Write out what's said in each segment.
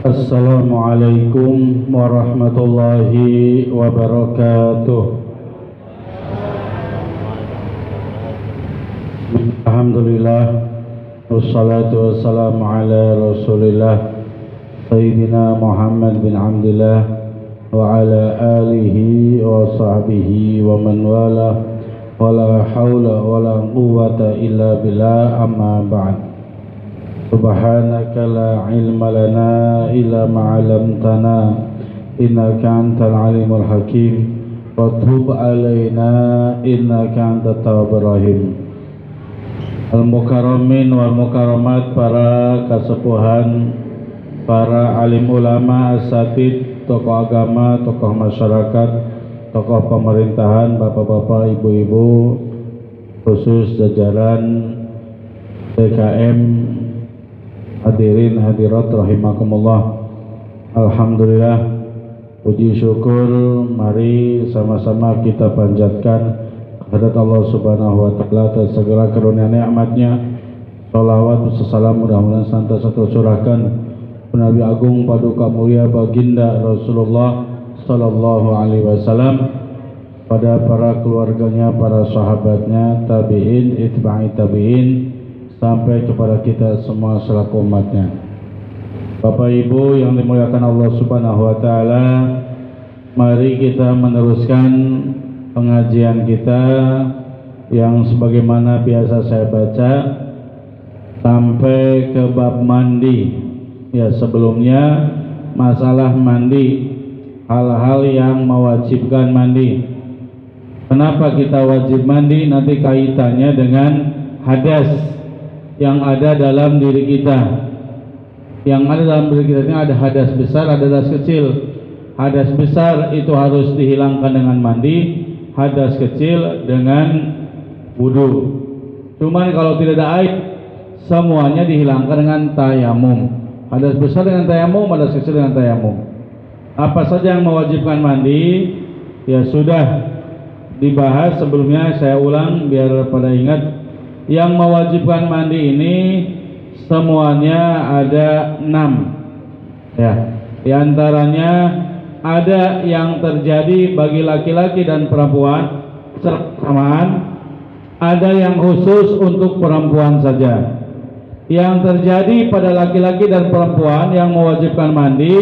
Assalamualaikum warahmatullahi wabarakatuh. Alhamdulillah, wassalatu wassalamu ala rasulillah Sayyidina Muhammad bin Abdillah wa ala alihi wa sahbihi wa man wala wa la hawla wa la quwwata illa billah, amma ba'd. Subhanaka la ilma lana illa ma 'allamtana innaka antal alimul hakim wa tub alaina innaka antat tawwabur rahim. Al-mukarramin wal mukaramat, para kasepuhan, para alim ulama, asatid, tokoh agama, tokoh masyarakat, tokoh pemerintahan, bapak-bapak, ibu-ibu, khusus jajaran DKM, hadirin hadirat rahimakumullah. Alhamdulillah, puji syukur mari sama-sama kita panjatkan kehadirat Allah Subhanahu wa taala atas segala karunia nikmatnya. Shalawat salam mudah-mudahan senantiasa tercurahkan Nabi Agung Paduka Mulia Baginda Rasulullah sallallahu alaihi wasallam, pada para keluarganya, para sahabatnya, tabi'in, itba'i tabi'in, sampai kepada kita semua selaku umatnya. Bapak Ibu yang dimuliakan Allah Subhanahu wa taala, mari kita meneruskan pengajian kita yang sebagaimana biasa saya baca sampai ke bab mandi. Ya, sebelumnya masalah mandi, hal-hal yang mewajibkan mandi. Kenapa kita wajib mandi? Nanti kaitannya dengan hadas yang ada dalam diri kita. Yang ada dalam diri kita ini ada hadas besar, ada hadas kecil. Hadas besar itu harus dihilangkan dengan mandi, hadas kecil dengan wudu. Cuman kalau tidak ada air, semuanya dihilangkan dengan tayamum. Hadas besar dengan tayamum, hadas kecil dengan tayamum. Apa saja yang mewajibkan mandi? Ya sudah dibahas sebelumnya, saya ulang biar pada ingat. Yang mewajibkan mandi ini semuanya ada 6 ya. Di antaranya ada yang terjadi bagi laki-laki dan perempuan bersamaan, ada yang khusus untuk perempuan saja. Yang terjadi pada laki-laki dan perempuan yang mewajibkan mandi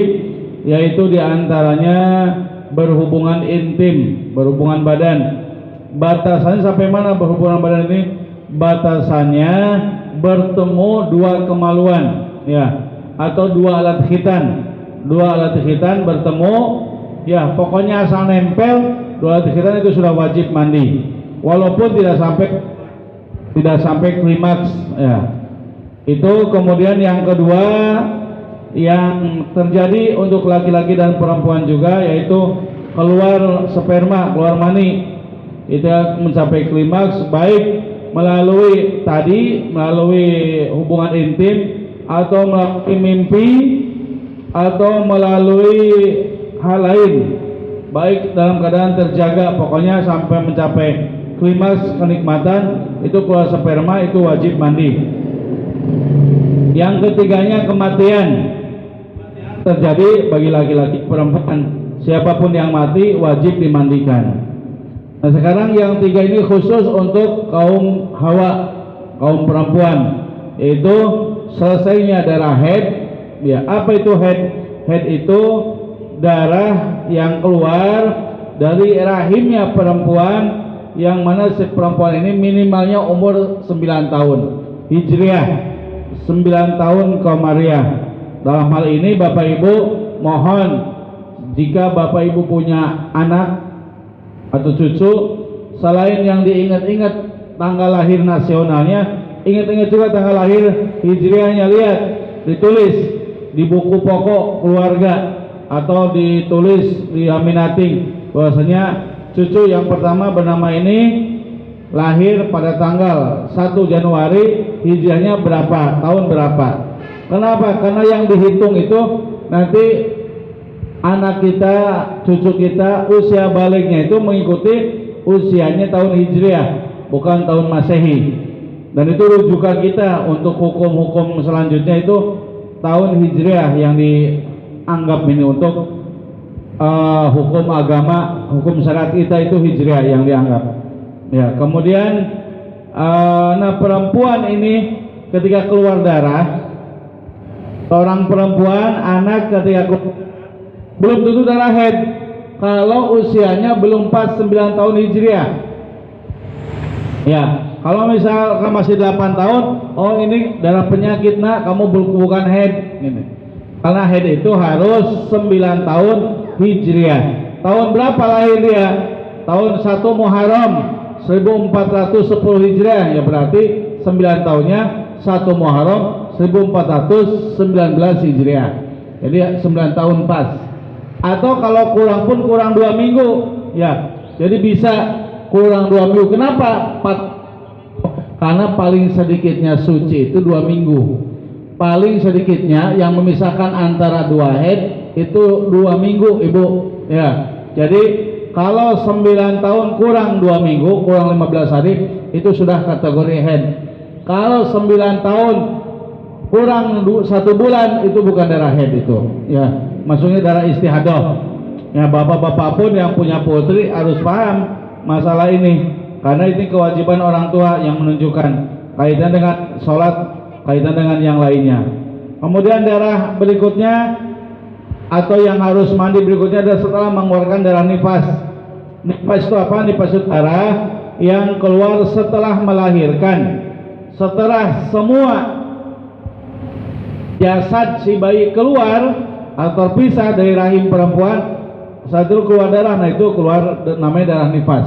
yaitu di antaranya berhubungan intim, berhubungan badan. Batasannya sampai mana berhubungan badan ini? Batasannya bertemu dua kemaluan ya, atau dua alat khitan bertemu ya, pokoknya asal nempel dua alat khitan itu sudah wajib mandi, walaupun tidak sampai klimaks ya. Itu. Kemudian yang kedua yang terjadi untuk laki-laki dan perempuan juga, yaitu keluar sperma, keluar mani, itu mencapai klimaks baik melalui hubungan intim, atau melalui mimpi, atau melalui hal lain, baik dalam keadaan terjaga, pokoknya sampai mencapai klimaks kenikmatan itu keluar sperma, itu wajib mandi. Yang ketiganya kematian terjadi bagi laki-laki perempuan, siapapun yang mati wajib dimandikan. Nah, sekarang yang tiga ini khusus untuk kaum hawa, kaum perempuan, yaitu selesainya darah haid ya. Apa itu haid? Haid itu darah yang keluar dari rahimnya perempuan, yang mana si perempuan ini minimalnya umur 9 tahun Hijriah, 9 tahun Qamariyah. Dalam hal ini Bapak Ibu mohon, jika Bapak Ibu punya anak atau cucu, selain yang diingat-ingat tanggal lahir nasionalnya, ingat-ingat juga tanggal lahir hijriahnya. Lihat, ditulis di buku pokok keluarga atau ditulis di aminating bahwasanya cucu yang pertama bernama ini lahir pada tanggal 1 Januari, hijriahnya berapa, tahun berapa. Kenapa? Karena yang dihitung itu nanti anak kita, cucu kita, usia baliknya itu mengikuti usianya tahun Hijriah, bukan tahun Masehi. Dan itu rujukan kita untuk hukum-hukum selanjutnya itu tahun Hijriah yang dianggap ini untuk hukum agama, hukum syariat kita itu hijriah yang dianggap. Ya, kemudian nah perempuan ini ketika keluar darah, seorang perempuan anak ketika belum tentu darah haid kalau usianya belum pas 9 tahun hijriah. Ya, kalau misalkan masih 8 tahun, oh ini darah penyakit nak, kamu bukan haid ini. Karena haid itu harus 9 tahun hijriah. Tahun berapa lahir dia? Tahun 1 Muharram 1410 hijriah, ya berarti 9 tahunnya 1 Muharram 1419 hijriah. Jadi 9 tahun pas. Atau kalau kurang pun kurang 2 minggu, ya. Jadi bisa kurang 2 minggu. Kenapa? Karena paling sedikitnya suci itu 2 minggu. Paling sedikitnya yang memisahkan antara 2 haid itu 2 minggu, Ibu. Ya. Jadi kalau 9 tahun kurang 2 minggu, kurang 15 hari, itu sudah kategori haid. Kalau 9 tahun kurang 1 bulan, itu bukan darah haid itu. Ya, maksudnya darah istihadah. Ya, bapak-bapak pun yang punya putri harus paham masalah ini, karena ini kewajiban orang tua yang menunjukkan kaitan dengan sholat, kaitan dengan yang lainnya. Kemudian darah berikutnya atau yang harus mandi berikutnya adalah setelah mengeluarkan darah nifas. Nifas itu apa? Nifas itu darah yang keluar setelah melahirkan. Setelah semua jasad si bayi keluar atau terpisah dari rahim perempuan, saat itu keluar darah, nah itu keluar namanya darah nifas.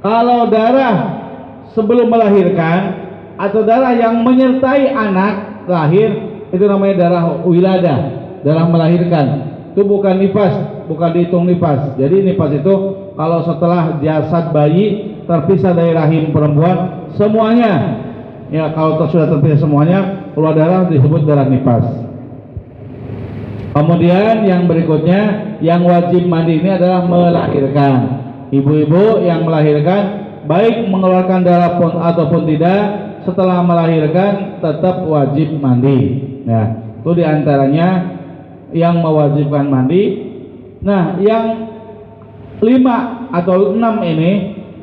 Kalau darah sebelum melahirkan atau darah yang menyertai anak lahir, itu namanya darah wiladah, darah melahirkan. Itu bukan nifas, bukan dihitung nifas. Jadi nifas itu kalau setelah jasad bayi terpisah dari rahim perempuan semuanya, ya kalau sudah terpisah semuanya keluar darah disebut darah nifas. Kemudian yang berikutnya yang wajib mandi ini adalah melahirkan. Ibu-ibu yang melahirkan baik mengeluarkan darah pun ataupun tidak, setelah melahirkan tetap wajib mandi. Nah, itu diantaranya yang mewajibkan mandi. Nah, yang 5 atau 6 ini,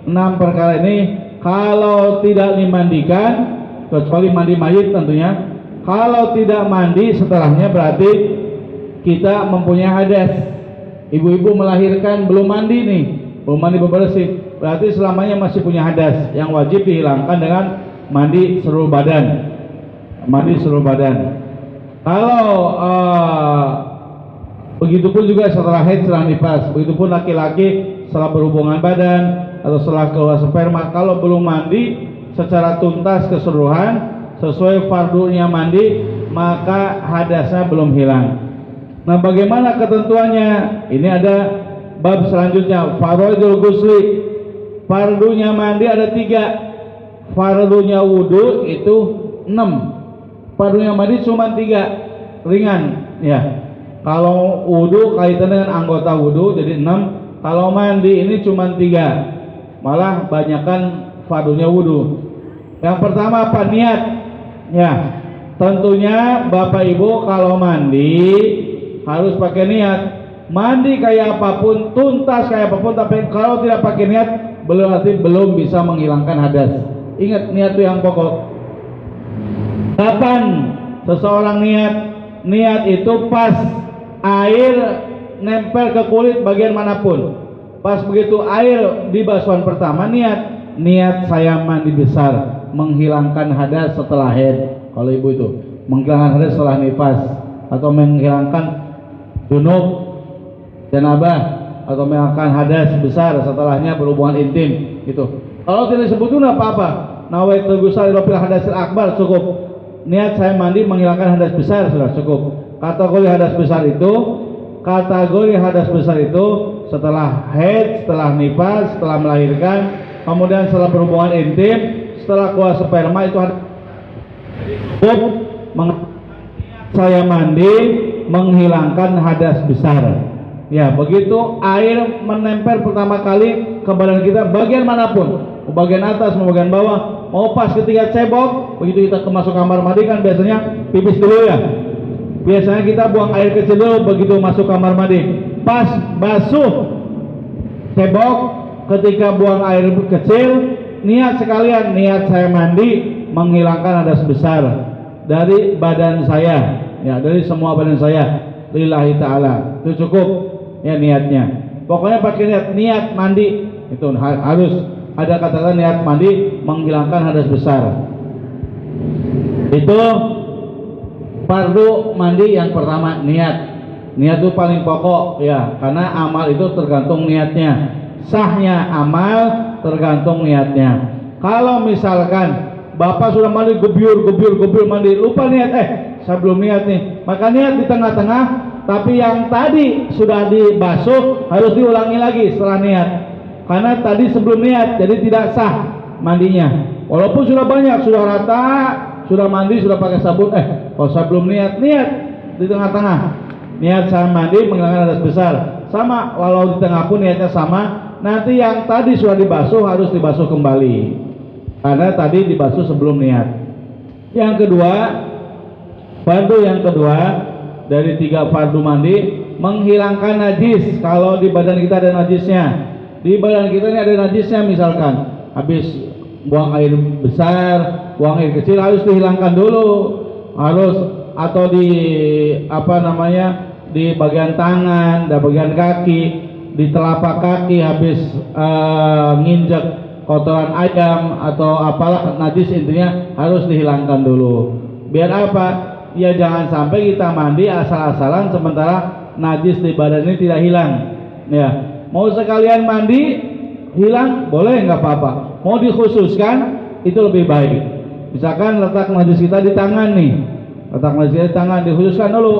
6 perkara ini kalau tidak dimandikan, kecuali mandi mayit tentunya, kalau tidak mandi setelahnya berarti kita mempunyai hadas. Ibu-ibu melahirkan belum mandi nih, belum mandi bebersih, berarti selamanya masih punya hadas yang wajib dihilangkan dengan mandi seluruh badan. Mandi seluruh badan. Kalau begitupun juga setelah haid, setelah nifas, begitupun laki-laki setelah berhubungan badan atau setelah keluar sperma, kalau belum mandi secara tuntas keseluruhan sesuai fardunya mandi, maka hadasnya belum hilang. Nah, bagaimana ketentuannya? Ini ada bab selanjutnya, fardul ghusli. Fardunya mandi ada 3. Fardunya wudu itu 6. Fardunya mandi cuma 3, ringan ya. Kalau wudu kaitan dengan anggota wudu jadi 6. Kalau mandi ini cuma 3. Malah banyakkan fardunya wudu. Yang pertama apa? Niat. Ya, tentunya Bapak Ibu kalau mandi harus pakai niat. Mandi kayak apapun, tuntas kayak apapun, tapi kalau tidak pakai niat berarti belum bisa menghilangkan hadas. Ingat, niat itu yang pokok. Kapan seseorang niat? Niat itu pas air nempel ke kulit bagian manapun. Pas begitu air di basuhan pertama, niat saya mandi besar, menghilangkan hadas setelah haid. Kalau ibu itu menghilangkan hadas setelah nifas, atau menghilangkan junub, janabah, atau menghilangkan hadas besar setelahnya berhubungan intim gitu. Kalau tidak disebut itu enggak apa-apa. Nawaitul ghusl fil hadasil akbar cukup. Niat saya mandi menghilangkan hadas besar sudah cukup. Kategori hadas besar itu setelah haid, setelah nifas, setelah melahirkan, kemudian setelah berhubungan intim, setelah keluar sperma, itu cukup saya mandi menghilangkan hadas besar. Ya, begitu air menempel pertama kali ke badan kita bagian manapun, mau bagian atas, mau bagian bawah, mau pas ketika cebok, begitu kita masuk kamar mandi kan biasanya pipis dulu ya. biasanya kita buang air kecil dulu begitu masuk kamar mandi. Pas basuh cebok, ketika buang air kecil, niat sekalian, niat saya mandi menghilangkan hadas besar dari badan saya, ya, dari semua badan saya, lillahi ta'ala. Itu cukup ya niatnya. Pokoknya pakai niat mandi itu harus ada kata-kata niat mandi menghilangkan hadas besar. Itu fardu mandi yang pertama, niat. Niat itu paling pokok ya, karena amal itu tergantung niatnya. Sahnya amal tergantung niatnya. Kalau misalkan Bapak sudah mandi gebyur mandi, lupa niat, saya belum niat nih, maka niat di tengah-tengah, tapi yang tadi sudah dibasuh harus diulangi lagi setelah niat, karena tadi sebelum niat, jadi tidak sah mandinya. Walaupun sudah banyak, sudah rata, sudah mandi, sudah pakai sabun, kalau saya belum niat di tengah-tengah, niat saya mandi menghilangkan hadas besar, sama, walau di tengah pun niatnya sama, nanti yang tadi sudah dibasuh harus dibasuh kembali, karena tadi dibasuh sebelum niat. Yang kedua, fardu yang kedua dari 3 fardu mandi, menghilangkan najis. Kalau di badan kita ada najisnya, di badan kita ini ada najisnya, misalkan habis buang air besar, buang air kecil, harus dihilangkan dulu, harus, atau di di bagian tangan, di bagian kaki, di telapak kaki habis nginjek kotoran ayam atau apalah najis, intinya harus dihilangkan dulu. Biar apa? Ya jangan sampai kita mandi asal-asalan sementara najis di badan ini tidak hilang. Ya, mau sekalian mandi hilang boleh, nggak apa-apa. Mau dikhususkan itu lebih baik. Misalkan letak najis kita di tangan nih, letak najis kita di tangan, dikhususkan dulu,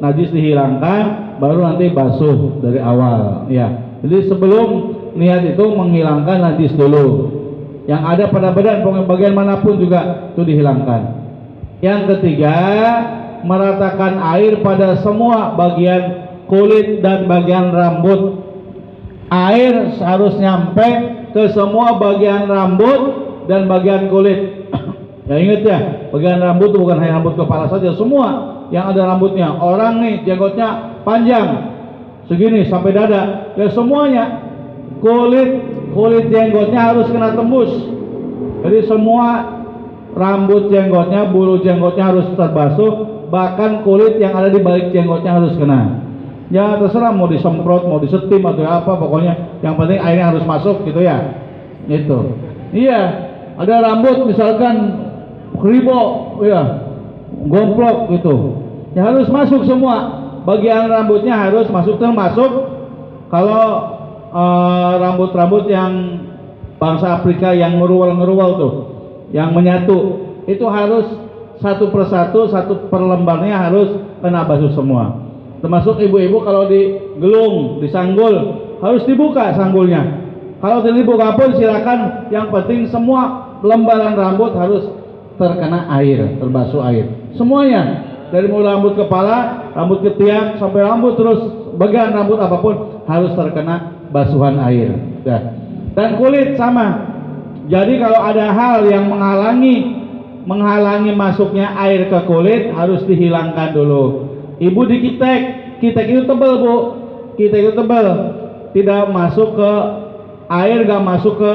najis dihilangkan, baru nanti basuh dari awal. Ya, jadi sebelum niat itu menghilangkan najis dulu yang ada pada badan, bagian manapun juga itu dihilangkan. Yang ketiga, meratakan air pada semua bagian kulit dan bagian rambut. Air harus nyampe ke semua bagian rambut dan bagian kulit. Ya ingat ya, bagian rambut itu bukan hanya rambut kepala saja, semua yang ada rambutnya. Orang nih jenggotnya panjang segini sampai dada, ya semuanya. Kulit jenggotnya harus kena tembus. Jadi semua rambut jenggotnya, bulu jenggotnya harus terbasuh, bahkan kulit yang ada di balik jenggotnya harus kena. Ya terserah mau disemprot, mau disetim atau apa, pokoknya yang penting airnya harus masuk gitu ya. Itu. Iya, ada rambut misalkan kribo ya, gomplok gitu. Ya harus masuk semua. Bagian rambutnya harus masuk, termasuk kalau rambut-rambut yang bangsa Afrika yang ngeruwal tuh, yang menyatu, itu harus satu persatu, satu per lembarnya harus kena basuh semua. Termasuk ibu-ibu kalau digelung, disanggul, harus dibuka sanggulnya. Kalau tidak dibuka pun silakan, yang penting semua lembaran rambut harus terkena air, terbasuh air. Semuanya, dari mulai rambut kepala, rambut ketiak sampai rambut, terus bagian rambut apapun harus terkena basuhan air. Dan kulit sama. Jadi kalau ada hal yang menghalangi masuknya air ke kulit, harus dihilangkan dulu. Ibu dikitek, kitek itu tebal bu, kitek itu tebal, tidak masuk ke air, gak masuk ke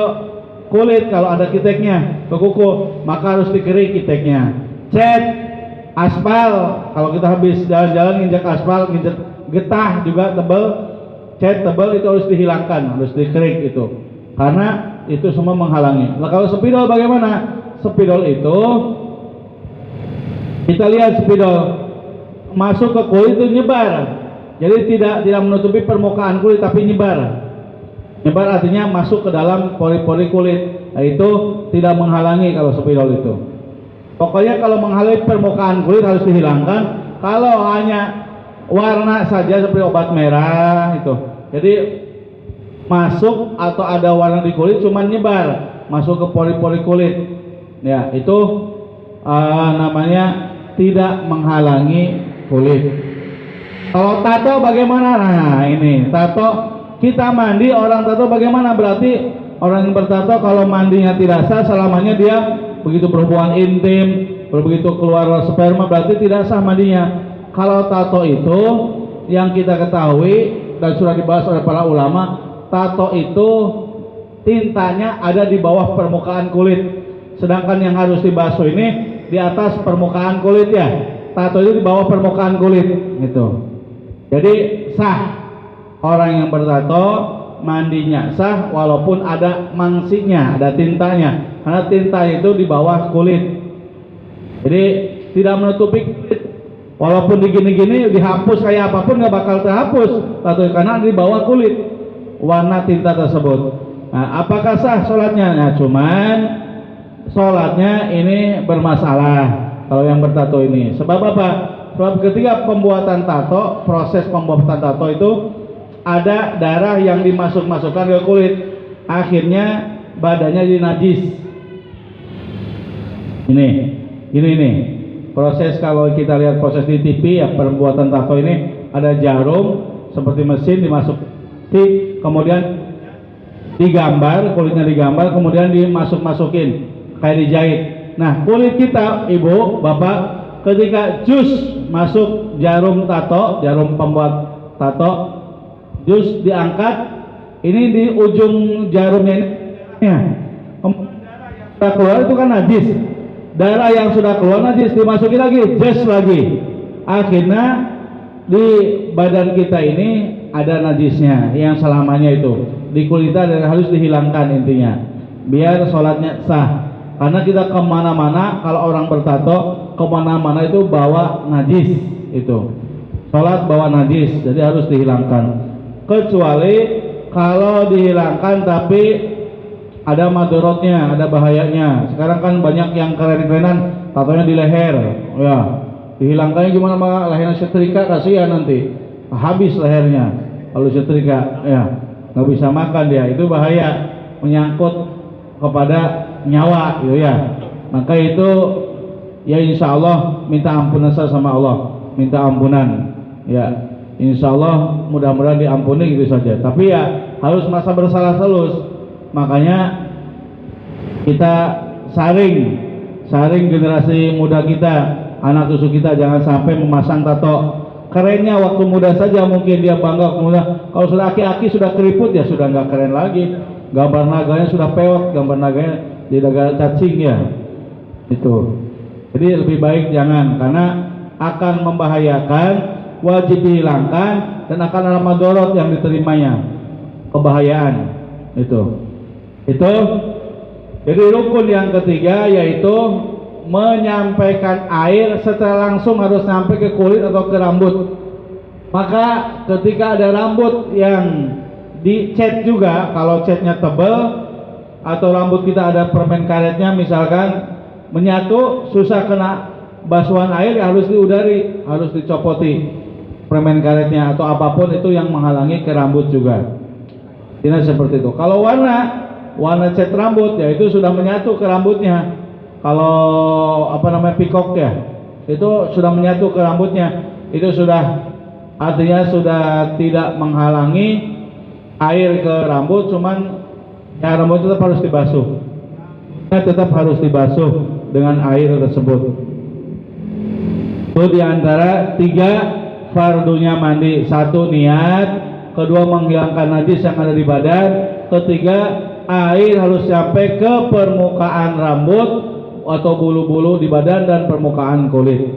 kulit. Kalau ada kiteknya ke kuku, maka harus dikering kiteknya. Cat aspal, kalau kita habis jalan-jalan nginjak aspal, nginjak getah juga tebal, cat tebal, itu harus dihilangkan, harus dikering itu, karena itu semua menghalangi. Nah kalau spidol bagaimana? Spidol itu kita lihat, spidol masuk ke kulit itu nyebar, jadi tidak menutupi permukaan kulit tapi nyebar artinya masuk ke dalam pori-pori kulit. Nah, itu tidak menghalangi kalau spidol itu. Pokoknya kalau menghalangi permukaan kulit harus dihilangkan. Kalau hanya warna saja seperti obat merah itu, jadi masuk atau ada warna di kulit cuman nyebar masuk ke pori-pori kulit, ya itu namanya tidak menghalangi kulit. Kalau tato bagaimana? Nah ini tato, kita mandi orang tato bagaimana? Berarti orang yang bertato kalau mandinya tidak sah, selamanya dia begitu berhubungan intim, begitu keluar sperma berarti tidak sah mandinya. kalau tato itu yang kita ketahui dan sudah dibahas oleh para ulama, tato itu tintanya ada di bawah permukaan kulit, sedangkan yang harus dibasuh ini di atas permukaan kulit ya. Tato itu di bawah permukaan kulit gitu. Jadi sah orang yang bertato mandinya sah walaupun ada mangsinya, ada tintanya, karena tinta itu di bawah kulit. Jadi tidak menutupi kulit. Walaupun digini-gini dihapus kayak apapun nggak bakal terhapus tato karena di bawah kulit warna tinta tersebut. Nah, apakah sah sholatnya? Nah, cuman sholatnya ini bermasalah kalau yang bertato ini. Sebab apa? Sebab ketika pembuatan tato, proses pembuatan tato itu ada darah yang dimasukkan ke kulit, akhirnya badannya jadi najis. Ini proses. Kalau kita lihat proses di TV ya, pembuatan tato ini ada jarum seperti mesin dimasuki, kemudian digambar, kulitnya digambar, kemudian dimasukin kayak dijahit. Nah, kulit kita, ibu, bapak, ketika jus masuk jarum tato, jarum pembuat tato, jus diangkat, ini di ujung jarumnya ini, kemudian darah yang sudah keluar itu kan najis. Darah yang sudah keluar najis dimasukin lagi, jus lagi. Akhirnya di badan kita ini ada najisnya yang selamanya itu di kulit kita, dan harus dihilangkan intinya biar sholatnya sah. Karena kita kemana-mana, kalau orang bertato kemana-mana itu bawa najis, itu sholat bawa najis, jadi harus dihilangkan. Kecuali kalau dihilangkan tapi ada madorotnya, ada bahayanya. Sekarang kan banyak yang keren-kerenan tatonya di leher, ya dihilangkannya gimana? Mah lehernya setrika, kasihan nanti habis lehernya kalau setrika, ya nggak bisa makan dia, itu bahaya, menyangkut kepada nyawa gitu ya. Maka itu ya insya Allah minta ampunan sama Allah, minta ampunan ya, insya Allah mudah-mudahan diampuni gitu saja. Tapi ya harus masa bersalah terus. Makanya kita saring generasi muda kita, anak cucu kita jangan sampai memasang tato. Kerennya waktu muda saja mungkin dia bangga, kemudian kalau sudah aki-aki sudah keriput ya sudah nggak keren lagi. Gambar naganya sudah peot, gambar naganya di negara cacing ya itu. Jadi lebih baik jangan, karena akan membahayakan, wajib dihilangkan, dan akan ada madorot yang diterimanya, kebahayaan itu. Jadi rukun yang ketiga yaitu menyampaikan air secara langsung, harus sampai ke kulit atau ke rambut. Maka ketika ada rambut yang dicat juga, kalau catnya tebal atau rambut kita ada permen karetnya misalkan menyatu, susah kena basuhan air, ya harus diudari, harus dicopoti permen karetnya atau apapun itu yang menghalangi ke rambut juga. Ini seperti itu. Kalau warna cat rambut ya itu sudah menyatu ke rambutnya. Kalau pikok ya, itu sudah menyatu ke rambutnya, itu sudah artinya sudah tidak menghalangi air ke rambut, cuman ya rambut tetap harus dibasuh. Tetap harus dibasuh dengan air tersebut. Itu diantara 3 fardunya mandi. 1 niat, kedua menghilangkan najis yang ada di badan, ketiga air harus sampai ke permukaan rambut atau bulu-bulu di badan dan permukaan kulit.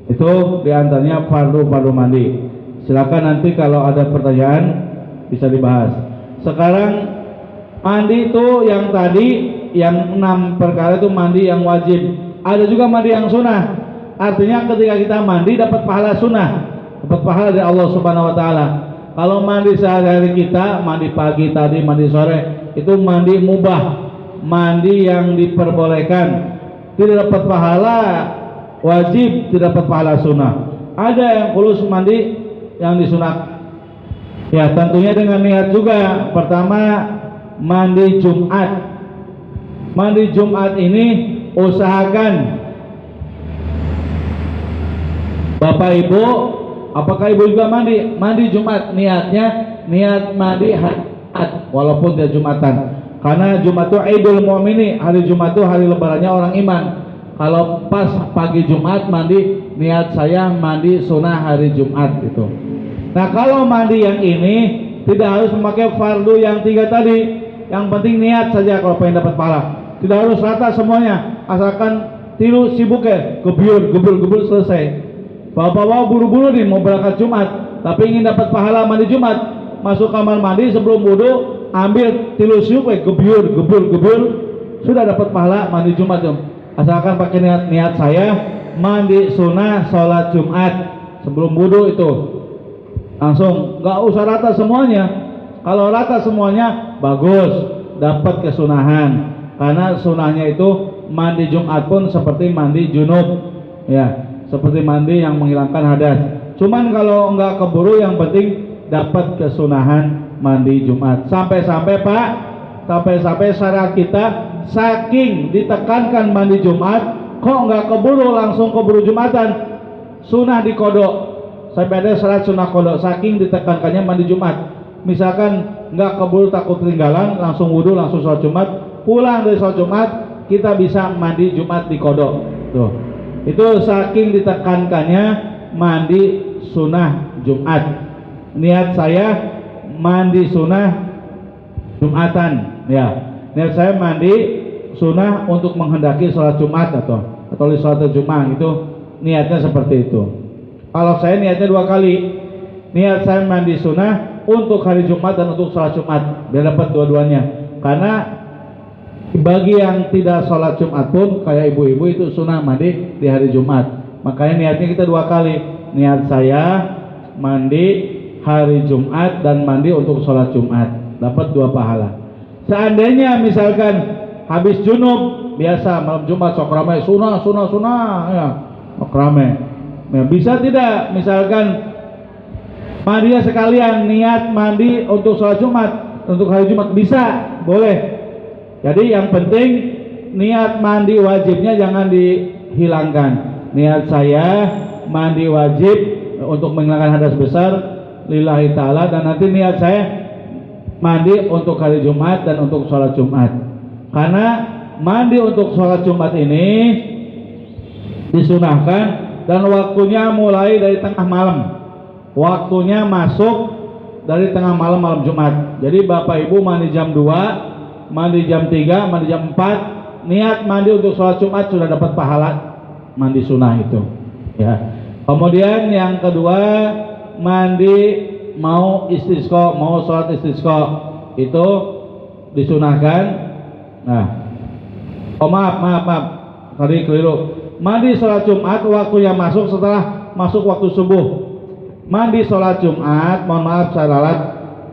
Itu diantaranya fardu mandi. Silakan nanti kalau ada pertanyaan bisa dibahas. Sekarang mandi itu yang tadi, yang 6 perkara itu mandi yang wajib. Ada juga mandi yang sunnah. Artinya ketika kita mandi dapat pahala sunnah, dapat pahala dari Allah Subhanahu Wa Taala. Kalau mandi sehari-hari kita, mandi pagi tadi, mandi sore, itu mandi mubah, mandi yang diperbolehkan, tidak dapat pahala wajib, tidak dapat pahala sunnah. Ada yang khusus mandi yang disunat, ya tentunya dengan niat juga. Pertama mandi Jumat. Mandi Jumat ini usahakan Bapak Ibu, apakah Ibu juga mandi Jumat, niatnya niat mandi Jumat walaupun tidak Jumatan, karena Jumat itu Idul Mu'mini, hari Jumat itu hari lebarannya orang iman. Kalau pas pagi Jumat mandi, niat saya mandi sunnah hari Jumat gitu. Nah kalau mandi yang ini tidak harus memakai fardu yang 3 tadi, yang penting niat saja kalau pengen dapat pahala. Tidak harus rata semuanya, asalkan tilu sibuk ya, gebul selesai. Bapak-bapak buru-buru nih mau berangkat Jumat, tapi ingin dapat pahala mandi Jumat, masuk kamar mandi sebelum wudhu, ambil tilu sibuk ya, gebul, sudah dapat pahala mandi Jumat dong. Asalkan pakai niat saya mandi sunnah sholat Jumat sebelum wudhu itu langsung, nggak usah rata semuanya. Kalau rata semuanya bagus, dapat kesunahan. Karena sunahnya itu mandi Jumat pun seperti mandi junub, ya, seperti mandi yang menghilangkan hadas. Cuman kalau nggak keburu, yang penting dapat kesunahan mandi Jumat. Sampai-sampai Pak, sampai-sampai syariat kita saking ditekankan mandi Jumat, kok nggak keburu, langsung keburu Jumatan, sunah dikodok. Sampai ada syarat sunah kodok, saking ditekankannya mandi Jumat. Misalkan nggak keburu takut ketinggalan, langsung wudhu, langsung sholat Jumat, pulang dari sholat Jumat kita bisa mandi Jumat di kodok. Tuh, itu saking ditekankannya mandi sunnah Jumat. Niat saya mandi sunnah Jumatan, ya. Niat saya mandi sunnah untuk menghendaki sholat Jumat atau sholat Jumat, itu niatnya seperti itu. Kalau saya niatnya 2 kali, niat saya mandi sunnah untuk hari Jumat dan untuk sholat Jumat, biar dapat dua-duanya. Karena bagi yang tidak sholat Jumat pun kayak ibu-ibu itu sunnah mandi di hari Jumat. Makanya niatnya kita 2 kali. Niat saya mandi hari Jumat dan mandi untuk sholat Jumat, dapat 2 pahala. Seandainya misalkan habis junub, biasa malam Jumat sok ramai sunnah ya, sok ramai. Nah, bisa tidak misalkan mandinya sekalian niat mandi untuk sholat Jumat, untuk hari Jumat, bisa, boleh. Jadi yang penting niat mandi wajibnya jangan dihilangkan. Niat saya mandi wajib untuk menghilangkan hadas besar lillahi ta'ala, dan nanti niat saya mandi untuk hari Jumat dan untuk sholat Jumat. Karena mandi untuk sholat Jumat ini disunahkan dan waktunya mulai dari tengah malam. Waktunya masuk dari tengah malam Jumat. Jadi Bapak Ibu mandi jam 2, mandi jam 3, mandi jam 4, niat mandi untuk sholat Jumat sudah dapat pahala mandi sunnah itu, ya. Kemudian yang kedua, mandi mau istisqa, mau sholat istisqa, itu disunahkan. Nah, maaf, tadi keliru. Mandi sholat Jumat waktunya masuk setelah masuk waktu subuh. Mandi sholat Jumat, mohon maaf saya lalat,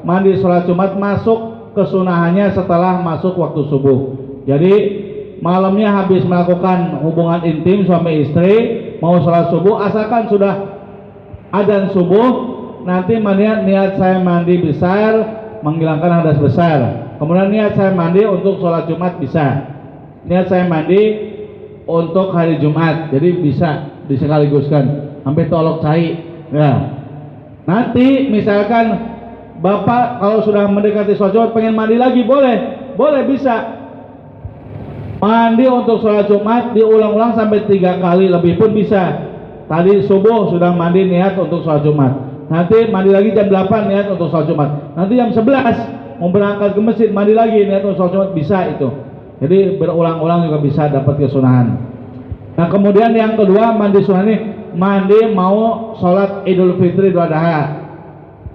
mandi sholat Jumat masuk kesunahannya setelah masuk waktu subuh. Jadi malamnya habis melakukan hubungan intim suami istri, mau sholat subuh, asalkan sudah adzan subuh, nanti niat saya mandi besar menghilangkan hadas besar. Kemudian niat saya mandi untuk sholat Jumat, bisa. Niat saya mandi untuk hari Jumat, jadi bisa disekaliguskan sampai tolok cai, ya. Nanti misalkan Bapak kalau sudah mendekati sholat Jumat pengen mandi lagi, boleh bisa. Mandi untuk sholat Jumat diulang-ulang sampai 3 kali lebih pun bisa. Tadi subuh sudah mandi niat untuk sholat Jumat, nanti mandi lagi jam 8 niat untuk sholat Jumat, nanti jam 11 mau berangkat ke masjid mandi lagi niat untuk sholat Jumat, bisa itu. Jadi berulang-ulang juga bisa dapat kesunahan. Nah kemudian yang kedua, mandi sunnah ini mandi mau sholat Idul Fitri, Idul Adha.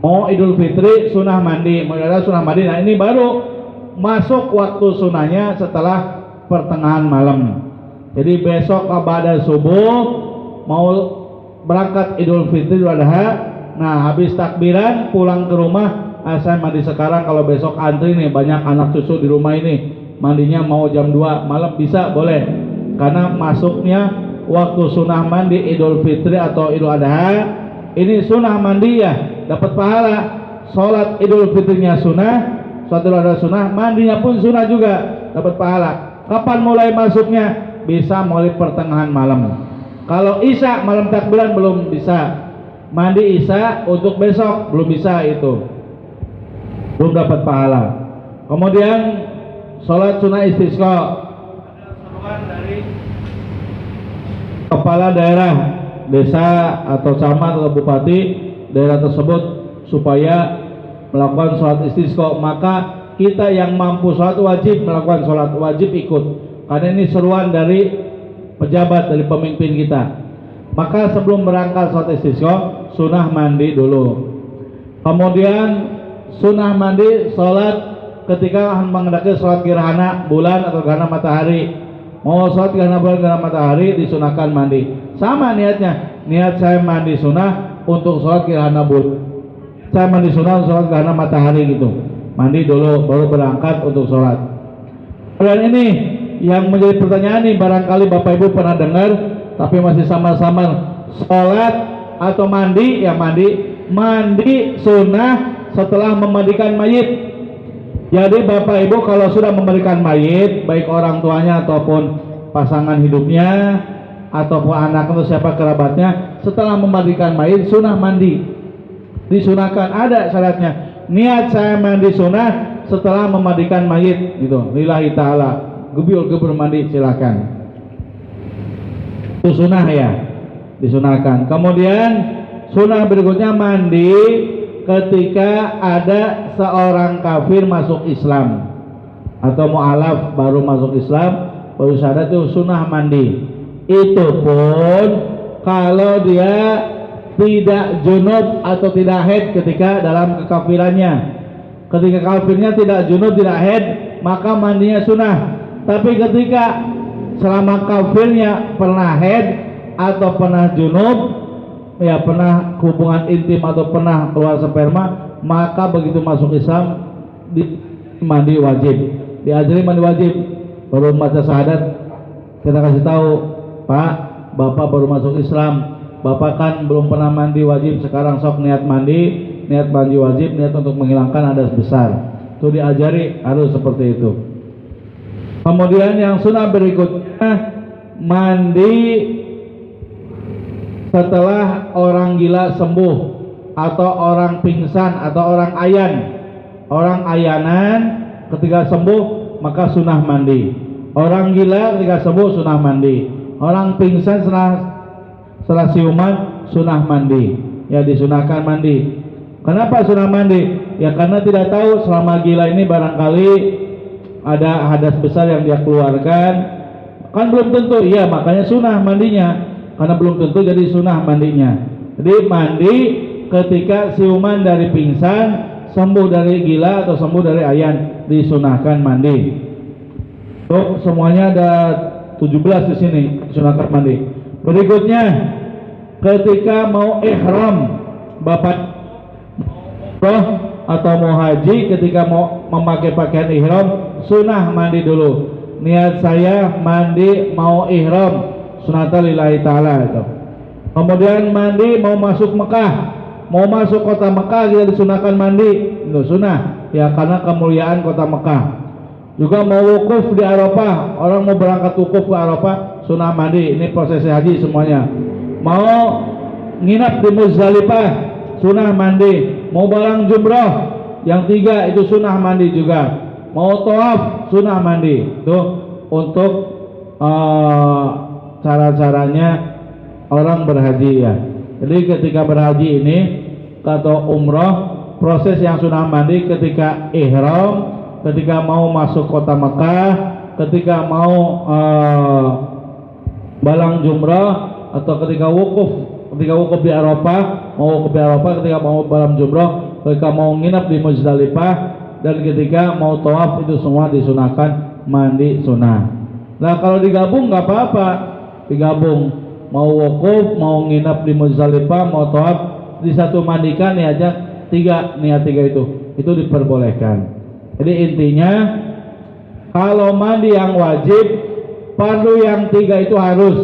Mau Idul Fitri sunnah mandi, mau Idul Adha sunnah mandi. Nah ini baru masuk waktu sunnahnya setelah pertengahan malam. Jadi besok pada subuh mau berangkat Idul Fitri, Idul Adha. Nah habis takbiran pulang ke rumah, saya mandi sekarang. Kalau besok antri nih banyak anak cucu di rumah ini, mandinya mau jam 2 malam, bisa, boleh. Karena masuknya waktu sunnah mandi Idul Fitri atau Idul Adha, ini sunnah mandi ya, dapat pahala. Sholat Idul Fitrinya sunnah, sholat Idul Adha sunnah, mandinya pun sunnah juga, dapat pahala. Kapan mulai masuknya? Bisa mulai pertengahan malam. Kalau Isya malam takbiran belum bisa, mandi Isya untuk besok belum bisa, itu belum dapat pahala. Kemudian sholat sunnah istisqa, ada seruan dari kepala daerah desa atau camat atau bupati daerah tersebut supaya melakukan sholat istisqa, maka kita yang mampu sholat wajib melakukan sholat, wajib ikut, karena ini seruan dari pejabat, dari pemimpin kita. Maka sebelum berangkat sholat istisqa, sunnah mandi dulu. Kemudian sunnah mandi sholat ketika mengendaki sholat gerhana bulan atau gerhana matahari. Mau sholat gerhana bulan, gerhana matahari, disunahkan mandi. Sama niatnya, niat saya mandi sunnah untuk sholat gerhana bulan, saya mandi sunnah untuk sholat gerhana matahari gitu. Mandi dulu baru berangkat untuk sholat. Dan ini yang menjadi pertanyaan nih, barangkali Bapak Ibu pernah dengar tapi masih sama-sama sholat atau mandi. Ya mandi sunnah setelah memandikan mayit. Jadi Bapak Ibu kalau sudah memandikan mayit, baik orang tuanya ataupun pasangan hidupnya ataupun anak atau siapa kerabatnya, setelah memandikan mayit sunnah mandi. Disunahkan, ada syaratnya. Niat saya mandi sunnah setelah memandikan mayit gitu. Lillahi ta'ala. Gebur mandi silakan. Itu sunnah ya, disunahkan. Kemudian sunnah berikutnya mandi ketika ada seorang kafir masuk Islam atau mu'alaf baru masuk Islam, baru sadar, itu sunnah mandi. Itu pun kalau dia tidak junub atau tidak haid ketika dalam kekafirannya. Ketika kafirnya tidak junub, tidak haid, maka mandinya sunnah. Tapi ketika selama kafirnya pernah haid atau pernah junub, ya pernah hubungan intim atau pernah keluar sperma, maka begitu masuk Islam mandi wajib, diajari mandi wajib. Baru baca syahadat kita kasih tahu, Pak, Bapak baru masuk Islam, Bapak kan belum pernah mandi wajib, sekarang sok niat mandi wajib, niat untuk menghilangkan hadas besar. Itu diajari harus seperti itu. Kemudian yang sunnah berikutnya mandi setelah orang gila sembuh atau orang pingsan atau orang ayanan ketika sembuh maka sunnah mandi. Orang gila ketika sembuh sunnah mandi. Orang pingsan setelah siuman sunnah mandi. Ya, disunahkan mandi. Kenapa sunnah mandi? Ya karena tidak tahu selama gila ini barangkali ada hadas besar yang dia keluarkan, kan belum tentu. Iya, makanya sunnah mandinya, karena belum tentu jadi sunnah mandinya. Jadi mandi ketika siuman dari pingsan, sembuh dari gila atau sembuh dari ayan, disunahkan mandi. Tuh semuanya ada 17 di sini disunahkan mandi. Berikutnya ketika mau ihram, Bapak atau mau haji, ketika mau memakai pakaian ihram, sunnah mandi dulu. Niat saya mandi mau ihram, sunatan lillahi ta'ala itu. Kemudian mandi mau masuk Mekah, mau masuk kota Mekah, kita disunahkan mandi. Itu sunnah ya, karena kemuliaan kota Mekah. Juga mau wukuf di Arafah, orang mau berangkat wukuf ke Arafah, sunnah mandi. Ini proses haji semuanya. Mau nginap di Muzdalifah, sunnah mandi. Mau barang jumrah yang 3 itu sunnah mandi juga. Mau tawaf sunnah mandi. Itu untuk cara-caranya orang berhaji ya. Jadi ketika berhaji ini atau umrah, proses yang sunnah mandi ketika ihram, ketika mau masuk kota Mekah, ketika mau balang jumrah, atau ketika wukuf di Arafah, mau wukuf di Arafah, ketika mau balang jumrah, ketika mau nginap di Muzdalifah, dan ketika mau tawaf, itu semua disunahkan mandi sunnah. Nah kalau digabung nggak apa-apa, digabung mau wukuf, mau nginap di Muzdalifah, mau tawaf, di satu mandikan niatnya 3, niat 3 itu diperbolehkan. Jadi intinya kalau mandi yang wajib, fardu yang 3 itu harus,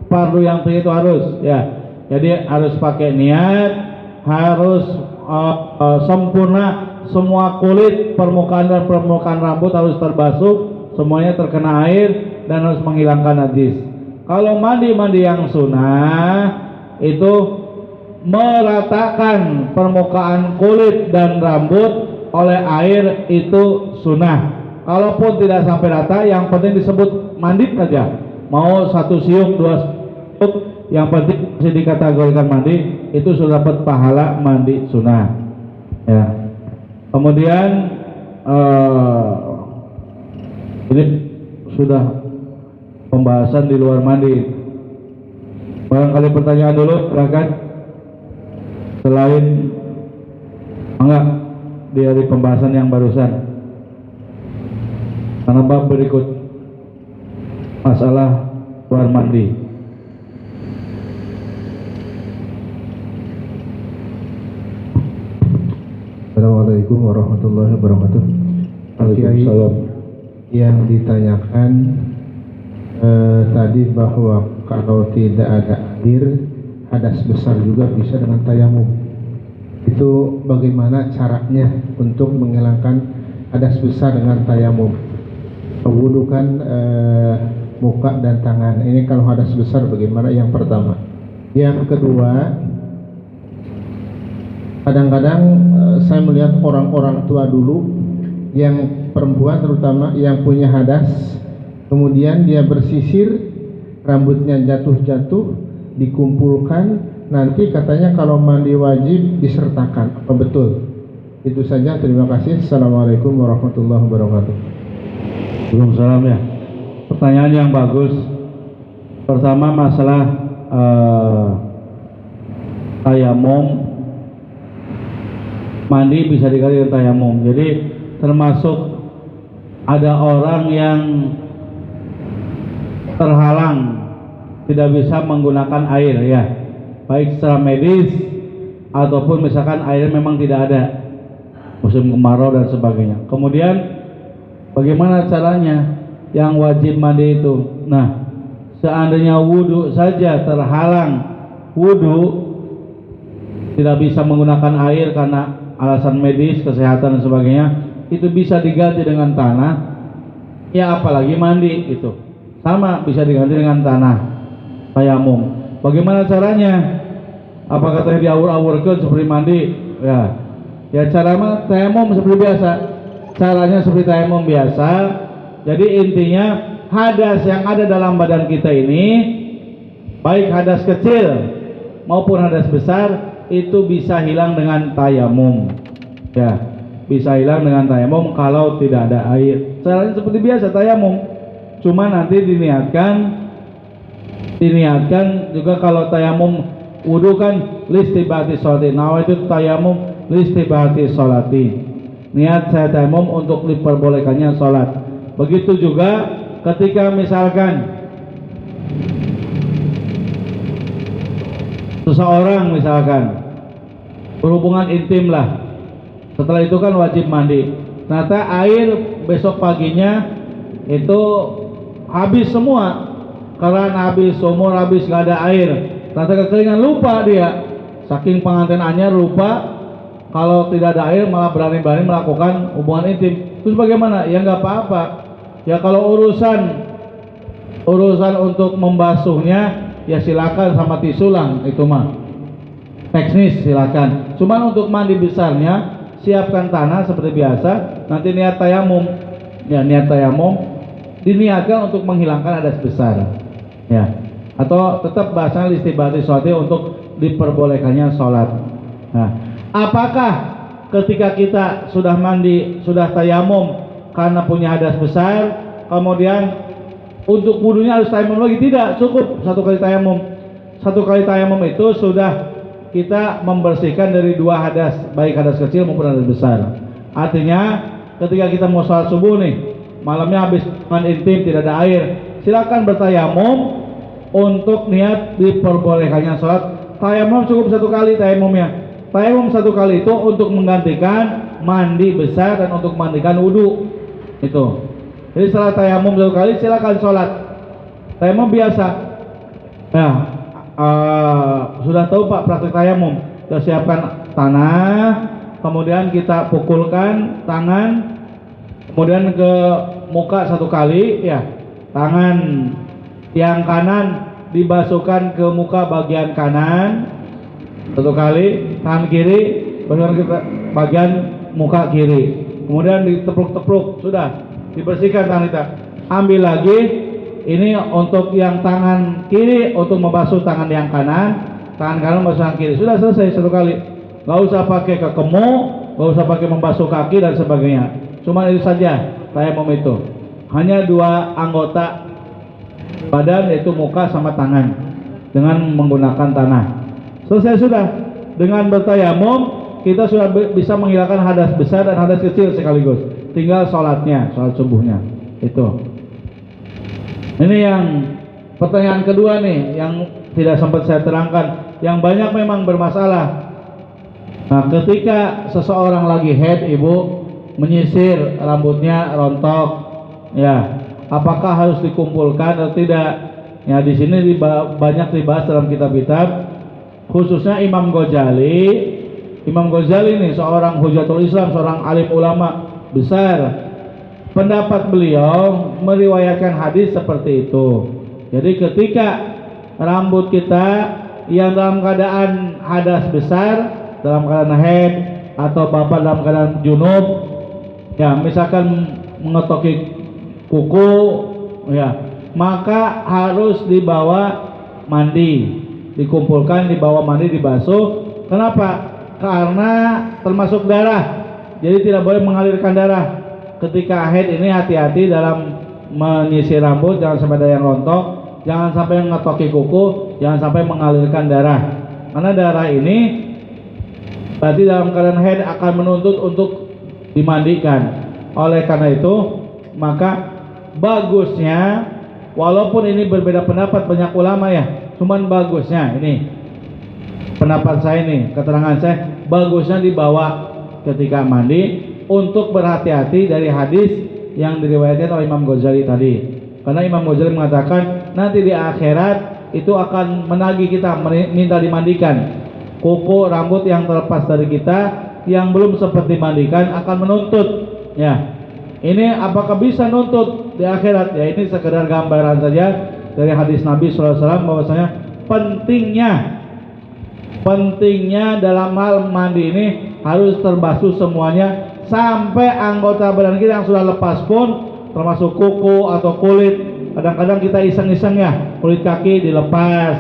fardu yang 3 itu harus ya. Jadi harus pakai niat, harus sempurna, semua kulit, permukaan dan permukaan rambut harus terbasuh, semuanya terkena air dan harus menghilangkan najis. Kalau mandi yang sunnah itu meratakan permukaan kulit dan rambut oleh air, itu sunnah. Kalaupun tidak sampai rata, yang penting disebut mandi saja. Mau 1 siung, 2 yang penting masih dikategorikan mandi, itu sudah dapat pahala mandi sunnah. Ya. Kemudian ini sudah pembahasan di luar mandi. Barangkali pertanyaan dulu, silakan. Selain enggak dari pembahasan yang barusan. Karena bab berikut masalah luar mandi. Assalamualaikum warahmatullahi wabarakatuh. Waalaikumsalam. Yang ditanyakan tadi bahwa kalau tidak ada air, hadas besar juga bisa dengan tayamum. Itu bagaimana caranya untuk menghilangkan hadas besar dengan tayamum? Mewudukan muka dan tangan. Ini kalau hadas besar bagaimana? Yang pertama. Yang kedua, kadang-kadang saya melihat orang-orang tua dulu yang perempuan terutama yang punya hadas, kemudian dia bersisir, rambutnya jatuh-jatuh, dikumpulkan, nanti katanya kalau mandi wajib disertakan. Apa betul? Itu saja, terima kasih. Assalamualaikum warahmatullahi wabarakatuh. Waalaikumsalam ya. Pertanyaan yang bagus. Pertama masalah tayamum, mandi bisa diganti dengan tayamum. Jadi termasuk ada orang yang terhalang tidak bisa menggunakan air ya, baik secara medis ataupun misalkan air memang tidak ada, musim kemarau dan sebagainya. Kemudian bagaimana caranya yang wajib mandi itu? Nah, seandainya wudhu saja terhalang, wudhu tidak bisa menggunakan air karena alasan medis, kesehatan dan sebagainya, itu bisa diganti dengan tanah. Ya apalagi mandi itu sama, bisa diganti dengan tanah, tayamum. Bagaimana caranya? Apa katanya diawur-awurkan seperti mandi? Ya cara tayamum seperti biasa. Caranya seperti tayamum biasa. Jadi intinya hadas yang ada dalam badan kita ini, baik hadas kecil maupun hadas besar, itu bisa hilang dengan tayamum. Ya, bisa hilang dengan tayamum kalau tidak ada air. Caranya seperti biasa tayamum. Cuma nanti diniatkan juga kalau tayamum wudu kan listibati sholati. Nah itu tayamum listibati sholati. Niat saya tayamum untuk diperbolehkannya sholat. Begitu juga ketika misalkan seseorang misalkan berhubungan intim lah, setelah itu kan wajib mandi. Ternyata air besok paginya itu habis semua, karena habis sumur, habis gak ada air. Ternyata kekeringan, lupa dia, saking pengantin anyar lupa kalau tidak ada air, malah berani-berani melakukan hubungan intim. Terus bagaimana? Ya nggak apa-apa. Ya kalau urusan untuk membasuhnya ya silakan sama tisu lah, itu mah teknis silakan. Cuman untuk mandi besarnya siapkan tanah seperti biasa. Nanti niat tayamum, ya niat tayamum diniatkan untuk menghilangkan hadas besar, ya. Atau tetap bahasanya listibati sholati untuk diperbolehkannya sholat. Nah, apakah ketika kita sudah mandi, sudah tayamum karena punya hadas besar, kemudian untuk wudunya harus tayamum lagi? Tidak, cukup satu kali tayamum. Satu kali tayamum itu sudah kita membersihkan dari dua hadas, baik hadas kecil maupun hadas besar. Artinya ketika kita mau sholat subuh nih, malamnya habis hubungan intim tidak ada air, silakan bertayamum untuk niat diperbolehkannya sholat. Tayamum cukup satu kali tayamumnya. Tayamum satu kali itu untuk menggantikan mandi besar dan untuk mandikan wudhu itu. Jadi setelah tayamum satu kali silakan sholat. Tayamum biasa. Nah, sudah tahu Pak praktik tayamum. Kita siapkan tanah, kemudian kita pukulkan tangan, kemudian ke muka satu kali, ya. Tangan yang kanan dibasuhkan ke muka bagian kanan satu kali, tangan kiri basuhkan ke bagian muka kiri, kemudian ditepluk-tepluk, sudah dibersihkan tangan kita. Ambil lagi, ini untuk yang tangan kiri untuk membasuh tangan yang kanan, tangan kanan membasuh tangan kiri. Sudah selesai satu kali. Nggak usah pakai kekemu, nggak usah pakai membasuh kaki dan sebagainya. Cuma itu saja tayamum itu. Hanya dua anggota badan, yaitu muka sama tangan, dengan menggunakan tanah. Selesai sudah. Dengan bertayamum kita sudah bisa menghilangkan hadas besar dan hadas kecil sekaligus. Tinggal sholatnya, sholat subuhnya. Itu. Ini yang pertanyaan kedua nih, yang tidak sempat saya terangkan, yang banyak memang bermasalah. Nah, ketika seseorang lagi haid, ibu menyisir rambutnya rontok, ya, apakah harus dikumpulkan atau tidak? Ya, di sini banyak dibahas dalam kitab-kitab, khususnya Imam Ghazali. Imam Ghazali ini seorang hujatul Islam, seorang alim ulama besar. Pendapat beliau meriwayatkan hadis seperti itu. Jadi ketika rambut kita yang dalam keadaan hadas besar, dalam keadaan haid atau bapak dalam keadaan junub, ya misalkan mengetoki kuku, ya maka harus dibawa mandi, dikumpulkan, dibawa mandi, dibasuh. Kenapa? Karena termasuk darah, jadi tidak boleh mengalirkan darah. Ketika haid ini hati-hati dalam menyisir rambut, jangan sampai ada yang rontok, jangan sampai ngetoki kuku, jangan sampai mengalirkan darah. Karena darah ini berarti dalam keadaan haid akan menuntut untuk dimandikan. Oleh karena itu, maka bagusnya, walaupun ini berbeda pendapat banyak ulama ya, cuman bagusnya ini pendapat saya ini, keterangan saya, bagusnya dibawa ketika mandi untuk berhati-hati dari hadis yang diriwayatkan oleh Imam Ghazali tadi. Karena Imam Ghazali mengatakan nanti di akhirat itu akan menagih kita, minta dimandikan. Kuku, rambut yang terlepas dari kita yang belum sempat dimandikan akan menuntut. Ya, ini apakah bisa nuntut di akhirat? Ya, ini sekedar gambaran saja dari hadis Nabi SAW bahwasanya pentingnya dalam hal mandi ini harus terbasuh semuanya, sampai anggota badan kita yang sudah lepas pun, termasuk kuku atau kulit. Kadang-kadang kita iseng-iseng ya, kulit kaki dilepas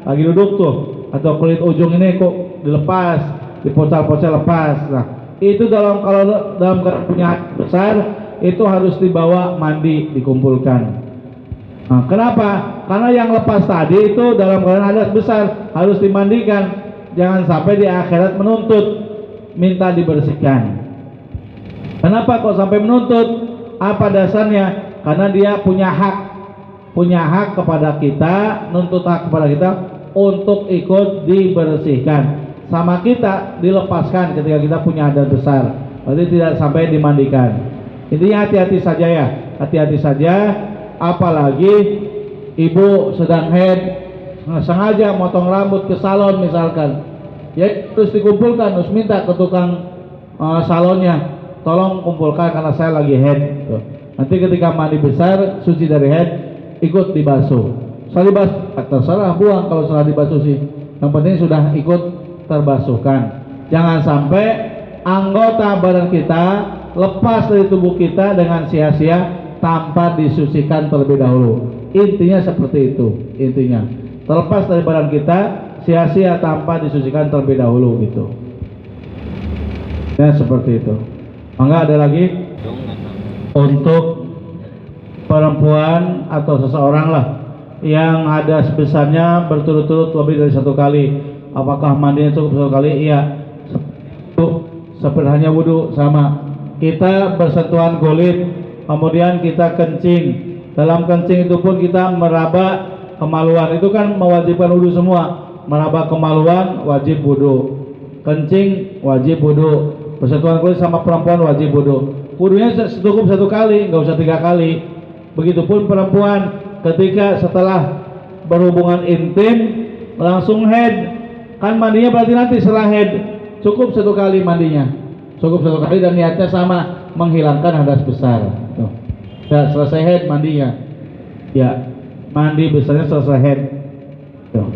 lagi duduk tuh, atau kulit ujung ini kok dilepas, dipocel-pocel lepas. Nah, itu kalau dalam punya besar itu harus dibawa mandi, dikumpulkan. Nah, kenapa? Karena yang lepas tadi itu dalam keadaan hadas besar harus dimandikan. Jangan sampai di akhirat menuntut minta dibersihkan. Kenapa kok sampai menuntut? Apa dasarnya? Karena dia punya hak kepada kita, nuntut hak kepada kita untuk ikut dibersihkan. Sama kita dilepaskan ketika kita punya hadas besar, berarti tidak sampai dimandikan. Intinya hati-hati saja ya, hati-hati saja. Apalagi ibu sedang haid, sengaja motong rambut ke salon misalkan, ya terus dikumpulkan, terus minta ke tukang salonnya, tolong kumpulkan karena saya lagi haid. Tuh. Nanti ketika mandi besar, suci dari haid, ikut dibasuh. Setelah dibasuh, terserah buang kalau setelah dibasuh sih. Yang penting sudah ikut terbasuhkan. Jangan sampai anggota badan kita lepas dari tubuh kita dengan sia-sia tanpa disucikan terlebih dahulu. Intinya seperti itu. Intinya terlepas dari badan kita sia-sia tanpa disucikan terlebih dahulu gitu. Ya seperti itu. Maka ada lagi untuk perempuan atau seseorang lah yang hadas besarnya berturut-turut lebih dari satu kali, apakah mandinya cukup satu kali? Iya, seperti hanya wudhu sama. Kita bersentuhan kulit, kemudian kita kencing. Dalam kencing itu pun kita meraba kemaluan, itu kan mewajibkan wudhu semua. Meraba kemaluan wajib wudhu, kencing wajib wudhu, bersentuhan kulit sama perempuan wajib wudhu. Wudhunya cukup satu kali, nggak usah 3 kali. Begitupun perempuan ketika setelah berhubungan intim langsung haid, kan mandinya berarti nanti setelah haid, cukup 1 kali mandinya, cukup 1 kali dan niatnya sama, menghilangkan hadas besar. Tuh. Ya, selesai haid mandinya, ya mandi besarnya selesai haid. Tuh.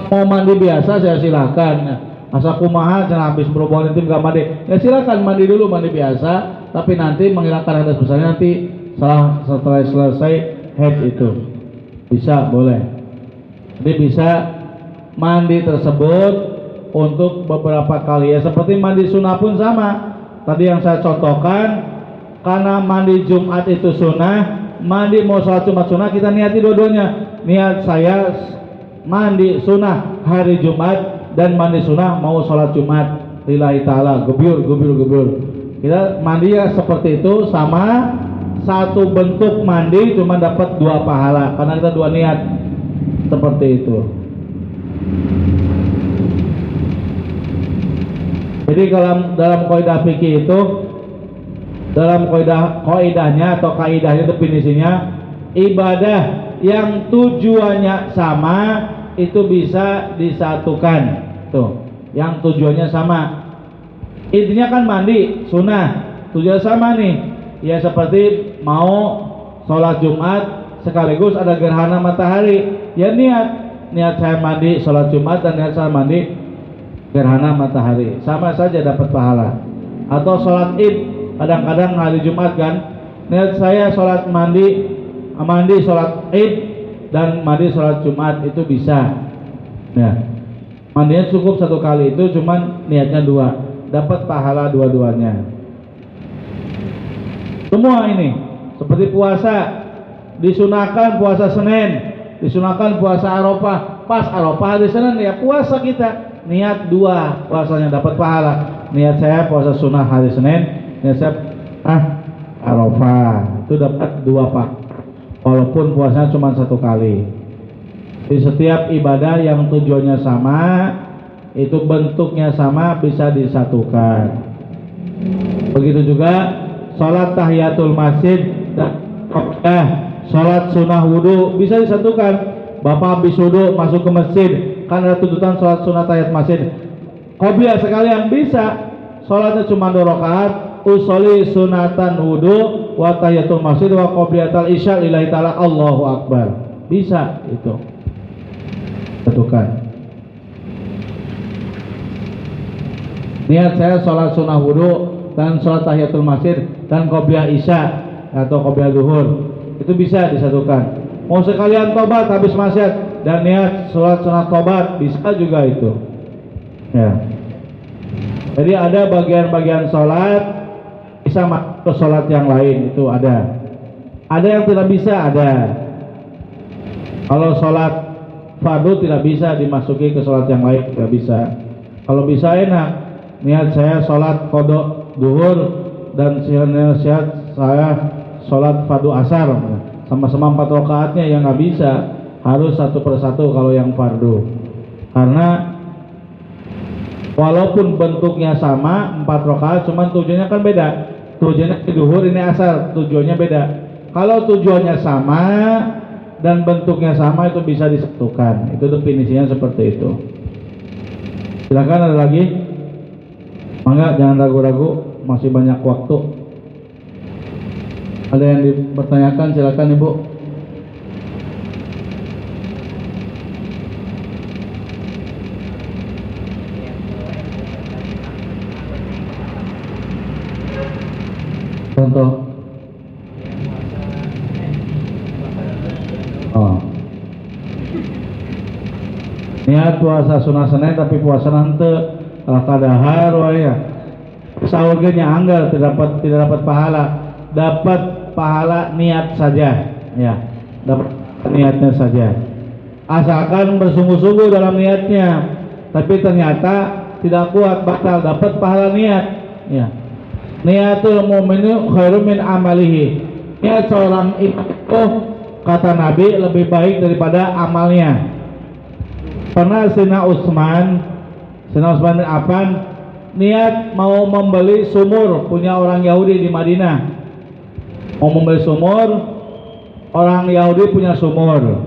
Mau mandi biasa saya silakan. Asal kumaha jangan habis berhubungan intim gak mandi, ya silakan mandi dulu, mandi biasa, tapi nanti menghilangkan hadas besarnya nanti setelah selesai haid itu bisa, boleh. Jadi bisa mandi tersebut untuk beberapa kali ya, seperti mandi sunnah pun sama. Tadi yang saya contohkan, karena mandi Jumat itu sunnah, mandi mau sholat Jumat sunnah, kita niati dua-duanya. Niat saya mandi sunnah hari Jumat dan mandi sunnah mau sholat Jumat lillahi ta'ala, gebyur. Kita mandi ya seperti itu, sama satu bentuk mandi cuma dapat 2 pahala karena kita 2 niat seperti itu. Jadi dalam kaidah fikih itu, dalam kaidahnya atau kaidahnya definisinya, ibadah yang tujuannya sama itu bisa disatukan. Tuh, yang tujuannya sama. Intinya kan mandi sunnah, tujuan sama nih. Ya seperti mau sholat Jumat sekaligus ada gerhana matahari, ya niat saya mandi sholat Jumat dan niat saya mandi gerhana matahari, sama saja dapat pahala. Atau sholat Id, kadang-kadang hari Jumat kan, niat saya sholat mandi sholat Id dan mandi sholat Jumat, itu bisa. Ya, mandinya cukup 1 kali itu, cuman niatnya 2, dapat pahala dua-duanya. Semua ini seperti puasa, disunahkan puasa Senin, disunahkan puasa Arafah. Pas Arafah hari Senin ya puasa kita, niat 2 puasanya dapat pahala. Niat saya puasa sunnah hari Senin, niat saya Arafah, itu dapat 2 pak. Walaupun puasanya cuma 1 kali. Di setiap ibadah yang tujuannya sama, itu bentuknya sama, bisa disatukan. Begitu juga sholat tahiyatul masjid dan sholat sunnah wudhu bisa disatukan. Bapak habis wudhu masuk ke masjid, kan ada tuntutan sholat sunnah tahiyat masjid, qobliyah sekalian bisa. Sholatnya cuma 2 rakaat, usolli sunatan wudhu wa tahiyatul masjid wa qobliyatal isya lillahi ta'ala, Allahu akbar, bisa itu satukan. Niat saya sholat sunnah wudhu dan sholat tahiyatul masjid dan qobliyah isya atau qobliyah zuhur, itu bisa disatukan. Mau sekalian tobat habis maksiat dan niat sholat sunat tobat, bisa juga itu ya. Jadi ada bagian-bagian sholat bisa masuk ke sholat yang lain, itu ada yang tidak bisa, ada. Kalau sholat fardu tidak bisa dimasuki ke sholat yang lain, tidak bisa. Kalau bisa enak, niat saya sholat qodok duhur dan niat saya sholat fardu asar, sama-sama 4 rakaatnya, yang nggak bisa, harus 1 per 1 kalau yang fardu. Karena walaupun bentuknya sama 4 rakaat, cuman tujuannya kan beda. Tujuannya duhur, ini asar, tujuannya beda. Kalau tujuannya sama dan bentuknya sama, itu bisa disatukan. Itu definisinya seperti itu. Silakan, ada lagi? Mangga, jangan ragu-ragu, masih banyak waktu. Ada yang dipertanyakan, silakan Ibu. Contoh. Niat puasa sunnah Senin tapi puasa nanti kalau kadahar ya. Sahurnya anggar, tidak dapat pahala. Dapat pahala niat saja, ya. Dapat niatnya saja. Asalkan bersungguh-sungguh dalam niatnya. Tapi ternyata tidak kuat, batal, dapat pahala niat, ya. Niatul mu'minu khairum min amalihi. Niat seorang itu, kata Nabi, lebih baik daripada amalnya. Pernah Sayyidina Utsman bin Affan niat mau membeli sumur punya orang Yahudi di Madinah. Mau membeli sumur, orang Yahudi punya sumur.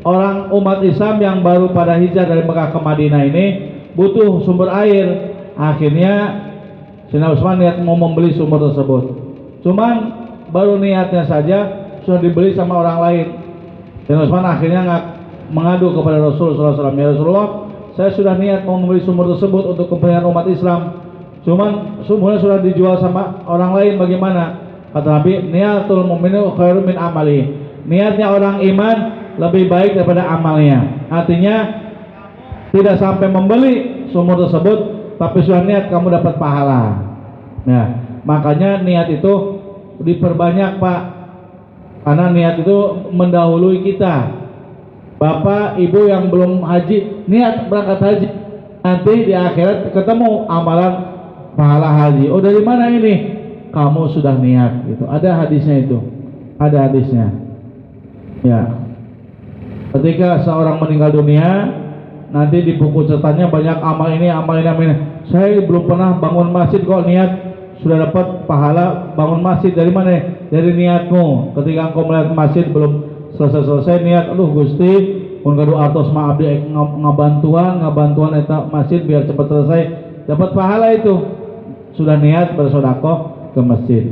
Orang umat Islam yang baru pada hijrah dari Mekah ke Madinah ini butuh sumber air. Akhirnya Sayyidina Utsman niat mau membeli sumur tersebut. Cuman baru niatnya saja sudah dibeli sama orang lain. Sayyidina Utsman akhirnya mengadu kepada Rasulullah SAW, ya Rasulullah, saya sudah niat mau membeli sumur tersebut untuk kepentingan umat Islam. Cuman sumurnya sudah dijual sama orang lain, bagaimana? Kata Nabi, niatul mu'minu khairum min amali. Niatnya orang iman lebih baik daripada amalnya. Artinya tidak sampai membeli sumur tersebut, tapi sudah niat kamu dapat pahala. Nah, makanya niat itu diperbanyak, Pak. Karena niat itu mendahului kita. Bapak, ibu yang belum haji, niat berangkat haji. Nanti di akhirat ketemu amalan pahala haji. Oh, dari mana ini? Kamu sudah niat gitu. Ada hadisnya itu. Ada hadisnya. Ya. Ketika seorang meninggal dunia, nanti di buku catatannya banyak amal ini, amal ini, amal ini. Saya belum pernah bangun masjid kok niat sudah dapat pahala bangun masjid. Dari mana? Dari niatmu. Ketika engkau melihat masjid belum selesai niat, aduh Gusti, pun kadu artos ma abdi ngabantuan eta masjid biar cepat selesai, dapat pahala itu. Sudah niat bersedekah ke masjid.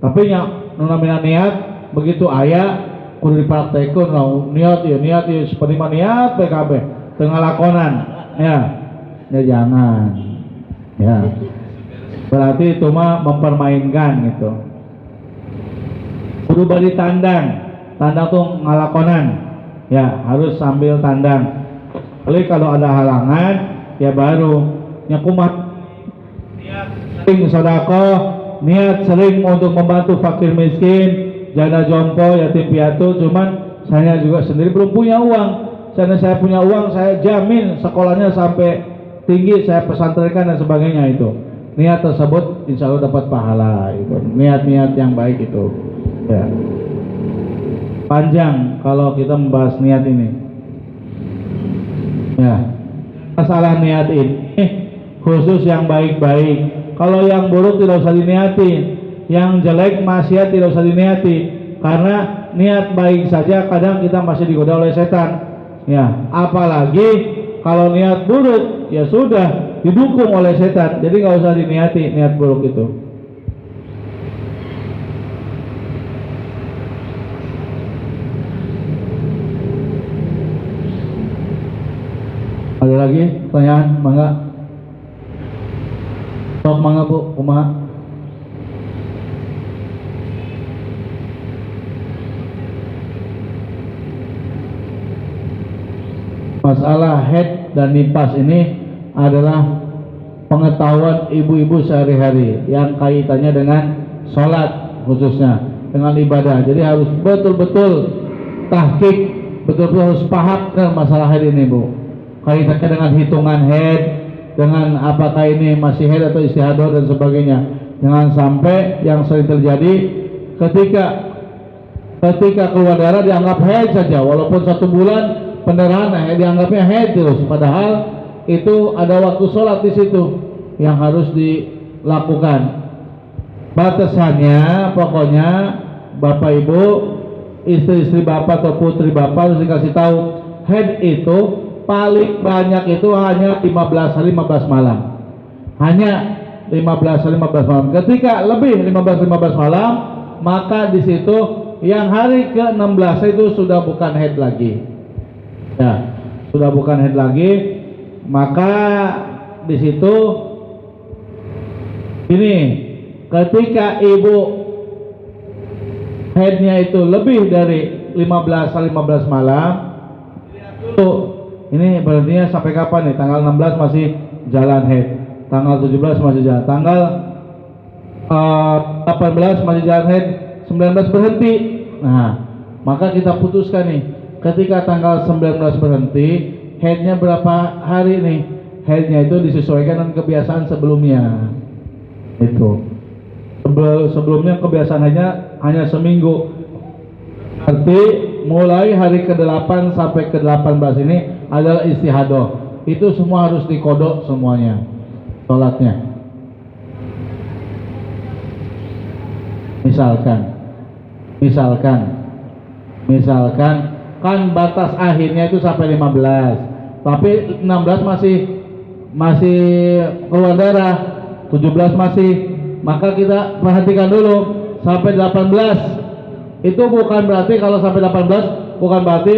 Tapi nya namina niat begitu aya kudu dipraktekeun niat ieu seperti niat PKB tengah lakonan ya jangan ya, berarti itu mah mempermainkan gitu. Kudu bari tandang tuh ngalakonan ya, harus sambil tandang. Kalau ada halangan ya baru nyakumat niat sedekah, niat sering untuk membantu fakir miskin, janda jompo, yatim piatu. Cuman saya juga sendiri belum punya uang. Saya punya uang, saya jamin sekolahnya sampai tinggi, saya pesantrenkan dan sebagainya. Itu niat tersebut insya Allah dapat pahala. Itu niat-niat yang baik itu ya. Panjang kalau kita membahas niat ini ya. Masalah niat ini khusus yang baik-baik. Kalau yang buruk tidak usah diniati, yang jelek maksiat tidak usah diniati, karena niat baik saja kadang kita masih digoda oleh setan. Ya, apalagi kalau niat buruk ya sudah didukung oleh setan. Jadi nggak usah diniati niat buruk itu. Ada lagi pertanyaan? Mangga. Sok mangga Bu, kumaha? Masalah haid dan nifas ini adalah pengetahuan ibu-ibu sehari-hari yang kaitannya dengan sholat khususnya, dengan ibadah. Jadi harus betul-betul tahqiq, betul-betul harus paham dengan masalah haid ini Bu. Kaitannya dengan hitungan haid, dengan apakah ini masih haid atau istihadah dan sebagainya. Jangan sampai yang sering terjadi ketika keluar darah dianggap haid saja, walaupun 1 bulan pendarahan dianggapnya haid terus, padahal itu ada waktu sholat di situ yang harus dilakukan. Batasannya pokoknya Bapak Ibu, istri-istri Bapak atau putri Bapak harus dikasih tahu haid itu paling banyak itu hanya 15 hari 15 malam. Hanya 15 hari 15 malam. Ketika lebih 15 malam, maka di situ yang hari ke-16 itu sudah bukan haid lagi. Ya, sudah bukan haid lagi. Maka di situ ini ketika ibu haidnya itu lebih dari 15 hari 15 malam, itu ini berarti sampai kapan nih? Tanggal 16 masih jalan haid, tanggal 17 masih jalan, tanggal 18 masih jalan haid, 19 berhenti. Nah, maka kita putuskan nih, ketika tanggal 19 berhenti, haidnya berapa hari nih? Haidnya itu disesuaikan dengan kebiasaan sebelumnya. Itu sebelumnya kebiasaan hanya seminggu. Berarti mulai hari ke-8 sampai ke-18 ini adalah istihadah. Itu semua harus dikodok semuanya sholatnya. Misalkan kan batas akhirnya itu sampai 15, tapi 16 masih keluar darah, 17 masih, maka kita perhatikan dulu sampai 18. Itu bukan berarti kalau sampai 18 bukan berarti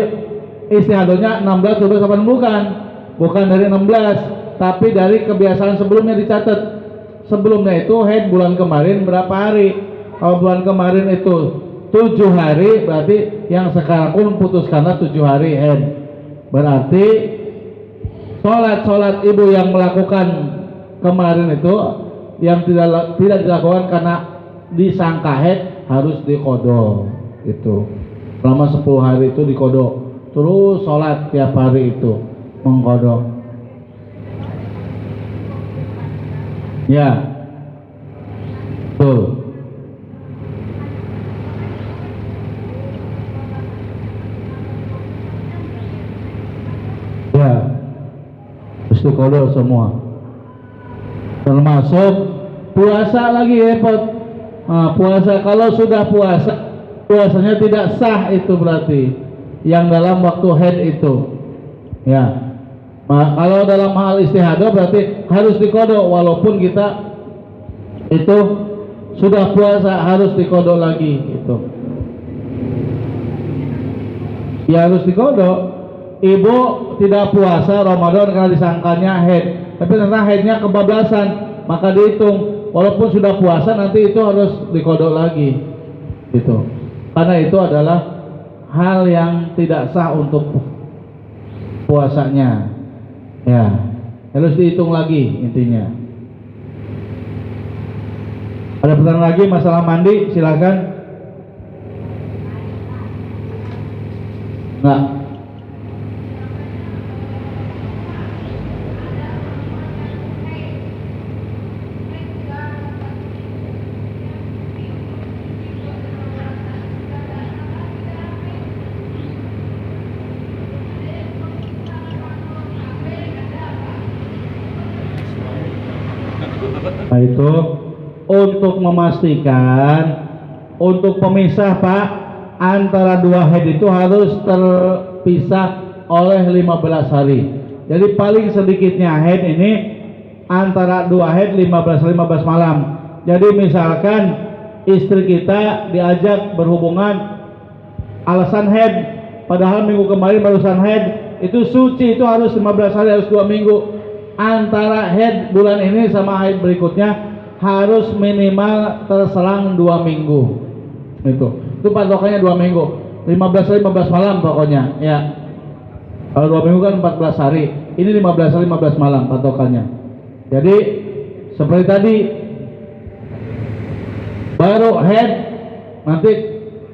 istihadahnya 16 17 18, bukan dari 16, tapi dari kebiasaan sebelumnya dicatat. Sebelumnya itu haid bulan kemarin berapa hari, kalau bulan kemarin itu 7 hari, berarti yang sekarang pun putuskanlah 7 hari haid. Berarti sholat ibu yang melakukan kemarin itu yang tidak dilakukan karena disangka haid harus diqodho itu. Selama 10 hari itu diqodho, terus sholat tiap hari itu mengqodho. Ya, betul. Ya, mesti qodho semua. Termasuk puasa lagi repot. Nah, puasa kalau sudah puasanya tidak sah itu berarti yang dalam waktu haid itu. Ya. Kalau dalam hal istihadah berarti harus diqodho walaupun kita itu sudah puasa harus diqodho lagi itu. Ya harus diqodho. Ibu tidak puasa Ramadan karena disangkanya haid, tapi ternyata haidnya kebablasan, maka dihitung walaupun sudah puasa nanti itu harus diqodho lagi gitu. Karena itu adalah hal yang tidak sah untuk puasanya. Ya, harus dihitung lagi intinya. Ada pertanyaan lagi masalah mandi, silakan. Enggak. Nah itu untuk memastikan, untuk pemisah Pak, antara dua haid itu harus terpisah oleh 15 hari. Jadi paling sedikitnya haid ini antara dua haid 15 malam. Jadi misalkan istri kita diajak berhubungan alasan haid, padahal minggu kemarin barusan haid, itu suci, itu harus 15 hari, harus 2 minggu. Antara haid bulan ini sama haid berikutnya harus minimal terselang 2 minggu. Itu patokannya 2 minggu. 15 malam pokoknya, ya. Kalau 2 minggu kan 14 hari. Ini 15 hari 15 malam patokannya. Jadi seperti tadi, baru haid nanti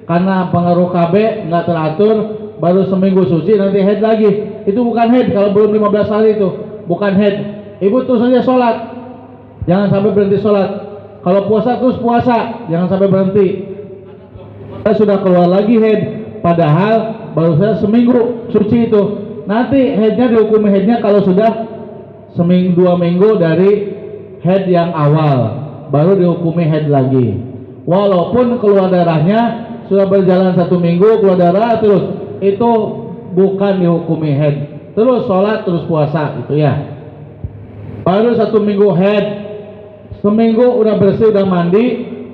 karena pengaruh KB nggak teratur, baru seminggu suci nanti haid lagi. Itu bukan haid kalau belum 15 hari itu. Bukan haid. Ibu terus saja sholat, jangan sampai berhenti sholat. Kalau puasa terus puasa, jangan sampai berhenti. Kita sudah keluar lagi haid, padahal baru saja seminggu suci itu. Nanti haidnya dihukumi haidnya kalau sudah seminggu 2 minggu dari haid yang awal, baru dihukumi haid lagi. Walaupun keluar darahnya sudah berjalan 1 minggu, keluar darah terus, itu bukan dihukumi haid. Terus sholat, terus puasa itu ya. Baru 1 minggu haid, seminggu udah bersih, udah mandi,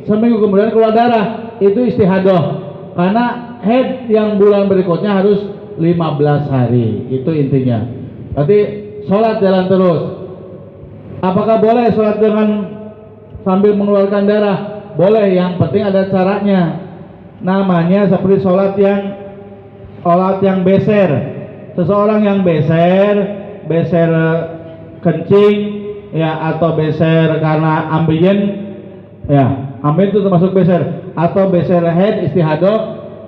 seminggu kemudian keluar darah, itu istihadah. Karena haid yang bulan berikutnya harus 15 hari, itu intinya. Berarti sholat jalan terus. Apakah boleh sholat dengan sambil mengeluarkan darah? Boleh, yang penting ada caranya. Namanya seperti sholat yang beser. Seseorang yang beser kencing ya, atau beser karena ambien ya, ambien itu termasuk beser, atau beser haid istihadah,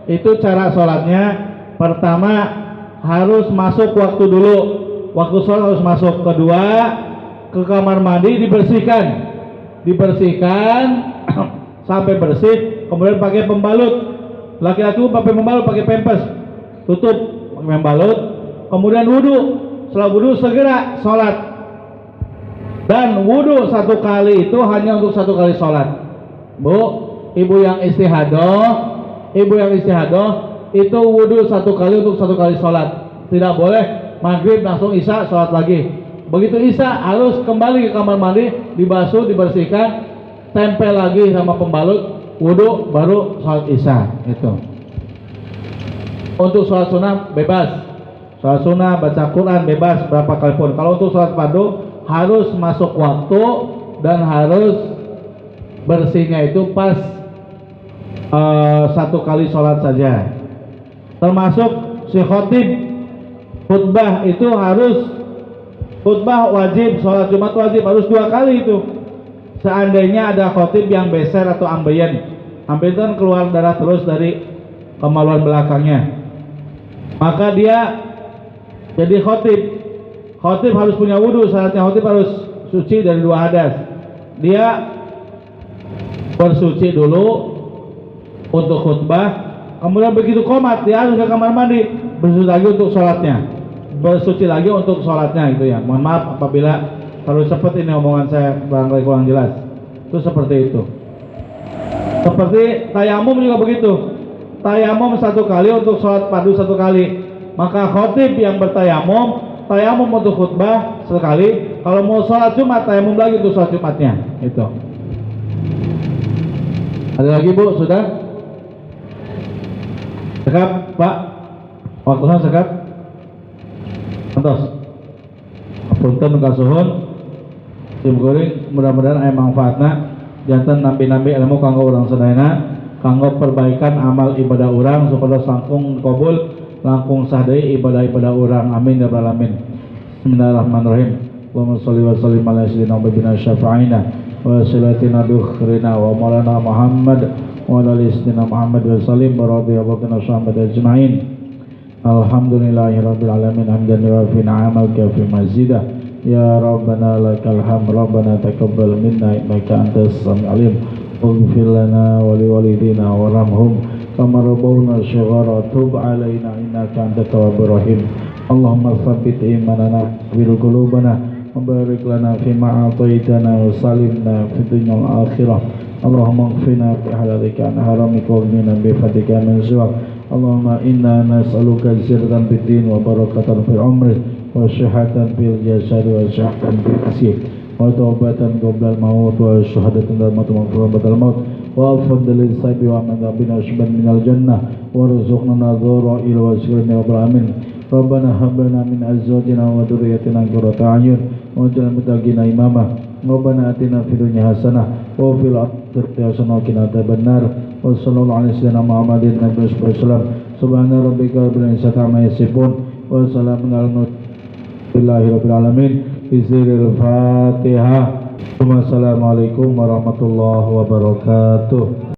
itu cara sholatnya pertama harus masuk waktu dulu, waktu sholat harus masuk. Kedua, ke kamar mandi dibersihkan sampai bersih, kemudian pakai pembalut. Laki-laki pakai pembalut, pakai pampers, tutup pakai pembalut. Kemudian wudhu, setelah wudhu segera sholat. Dan wudhu 1 kali itu hanya untuk 1 kali sholat. Bu, ibu yang istihadah itu wudhu 1 kali untuk 1 kali sholat. Tidak boleh maghrib langsung isya sholat lagi. Begitu isya harus kembali ke kamar mandi, dibasuh, dibersihkan, tempel lagi sama pembalut, wudhu, baru sholat isya. Itu. Untuk sholat sunnah bebas. Sholat sunnah, baca Quran bebas berapa kali pun. Kalau untuk sholat fardu harus masuk waktu dan harus bersihnya itu pas satu kali sholat saja. Termasuk si khotib khutbah itu harus khutbah wajib, sholat Jumat wajib harus 2 kali itu. Seandainya ada khotib yang beser atau ambeien itu kan keluar darah terus dari kemaluan belakangnya, maka dia jadi khotib harus punya wudhu. Syaratnya khotib harus suci dari 2 hadas. Dia bersuci dulu untuk khutbah, kemudian begitu qomat dia harus ke kamar mandi, bersuci lagi untuk sholatnya, bersuci lagi untuk sholatnya gitu ya. Mohon maaf apabila terlalu cepat ini omongan saya, barangkali kurang jelas. Itu seperti itu. Seperti tayamum juga begitu. Tayamum 1 kali untuk sholat fardu 1 kali. Maka khotib yang bertayamum, tayamum untuk khutbah 1 kali. Kalau mau sholat Jumat, tayamum lagi untuk sholat Jumatnya. Itu. Ada lagi Bu? Sudah? Sekap Pak? Waktunya sekap? Antos. Punten kasuhun. Sim goreng mudah-mudahan aya manfaatna. Janten nampi-nampi ilmu kanggo urang sadayana, kanggo perbaikan amal ibadah urang supaya langkung kabul, langkung sah deui ibadah-ibadah urang. Amin ya rabbal alamin. Bismillahirrahmanirrahim. Allahumma shalli wa sallim ala sayyidina Muhammadin syafi'ina wa salatina dukhrina wa maulana Muhammad wa ala sayyidina Muhammad wa sallim wa radhiyallahu anhu sahabat ajma'in. Alhamdulillahirabbil alamin hamdan wa fi ni'amaka fi mazidah. Ya Rabbana lakal hamd, Rabbana taqabbal minna innaka antas samiul alim. Waghfir lana wa liwalidina warhamhum kama rabbawna shighara, tub alaina innaka antat tawwabur rahim. Allahumma tsabbit imanana bil qulubana wa barik lana fima a'taitana wa salimna fid dunya wal akhirah. Allahumma ighfirna bi halalika an haramika wa ghnina bi fadlika min siwak. Allahumma inna nas'aluka zirran fid din wa barakatan fil umri wa syahatan fil jasad wa syahatan fil jasad wa taubatan qabla al-maut wa syahadatan dalam maut batal maut wa fadlil sabi wa madabina syuban minal jannah wa rizqna nadhara ila wasirina ya rabbal alamin. Rabbana hab lana min azwajina wa dhurriyyatina qurrata a'yun waj'alna lil muttaqina imama. Rabbana atina fid dunya hasanah wa fil akhirati hasanah wa qina adzabannar. Wa sallallahu alaihi wasallam Muhammadin nabiyyi sallallahu. Subhana rabbika rabbil izzati amma yasifun wa salamun alal mursalin Bismillahirabbil alamin. Bismillahil Fatihah. Wassalamualaikum warahmatullahi wabarakatuh.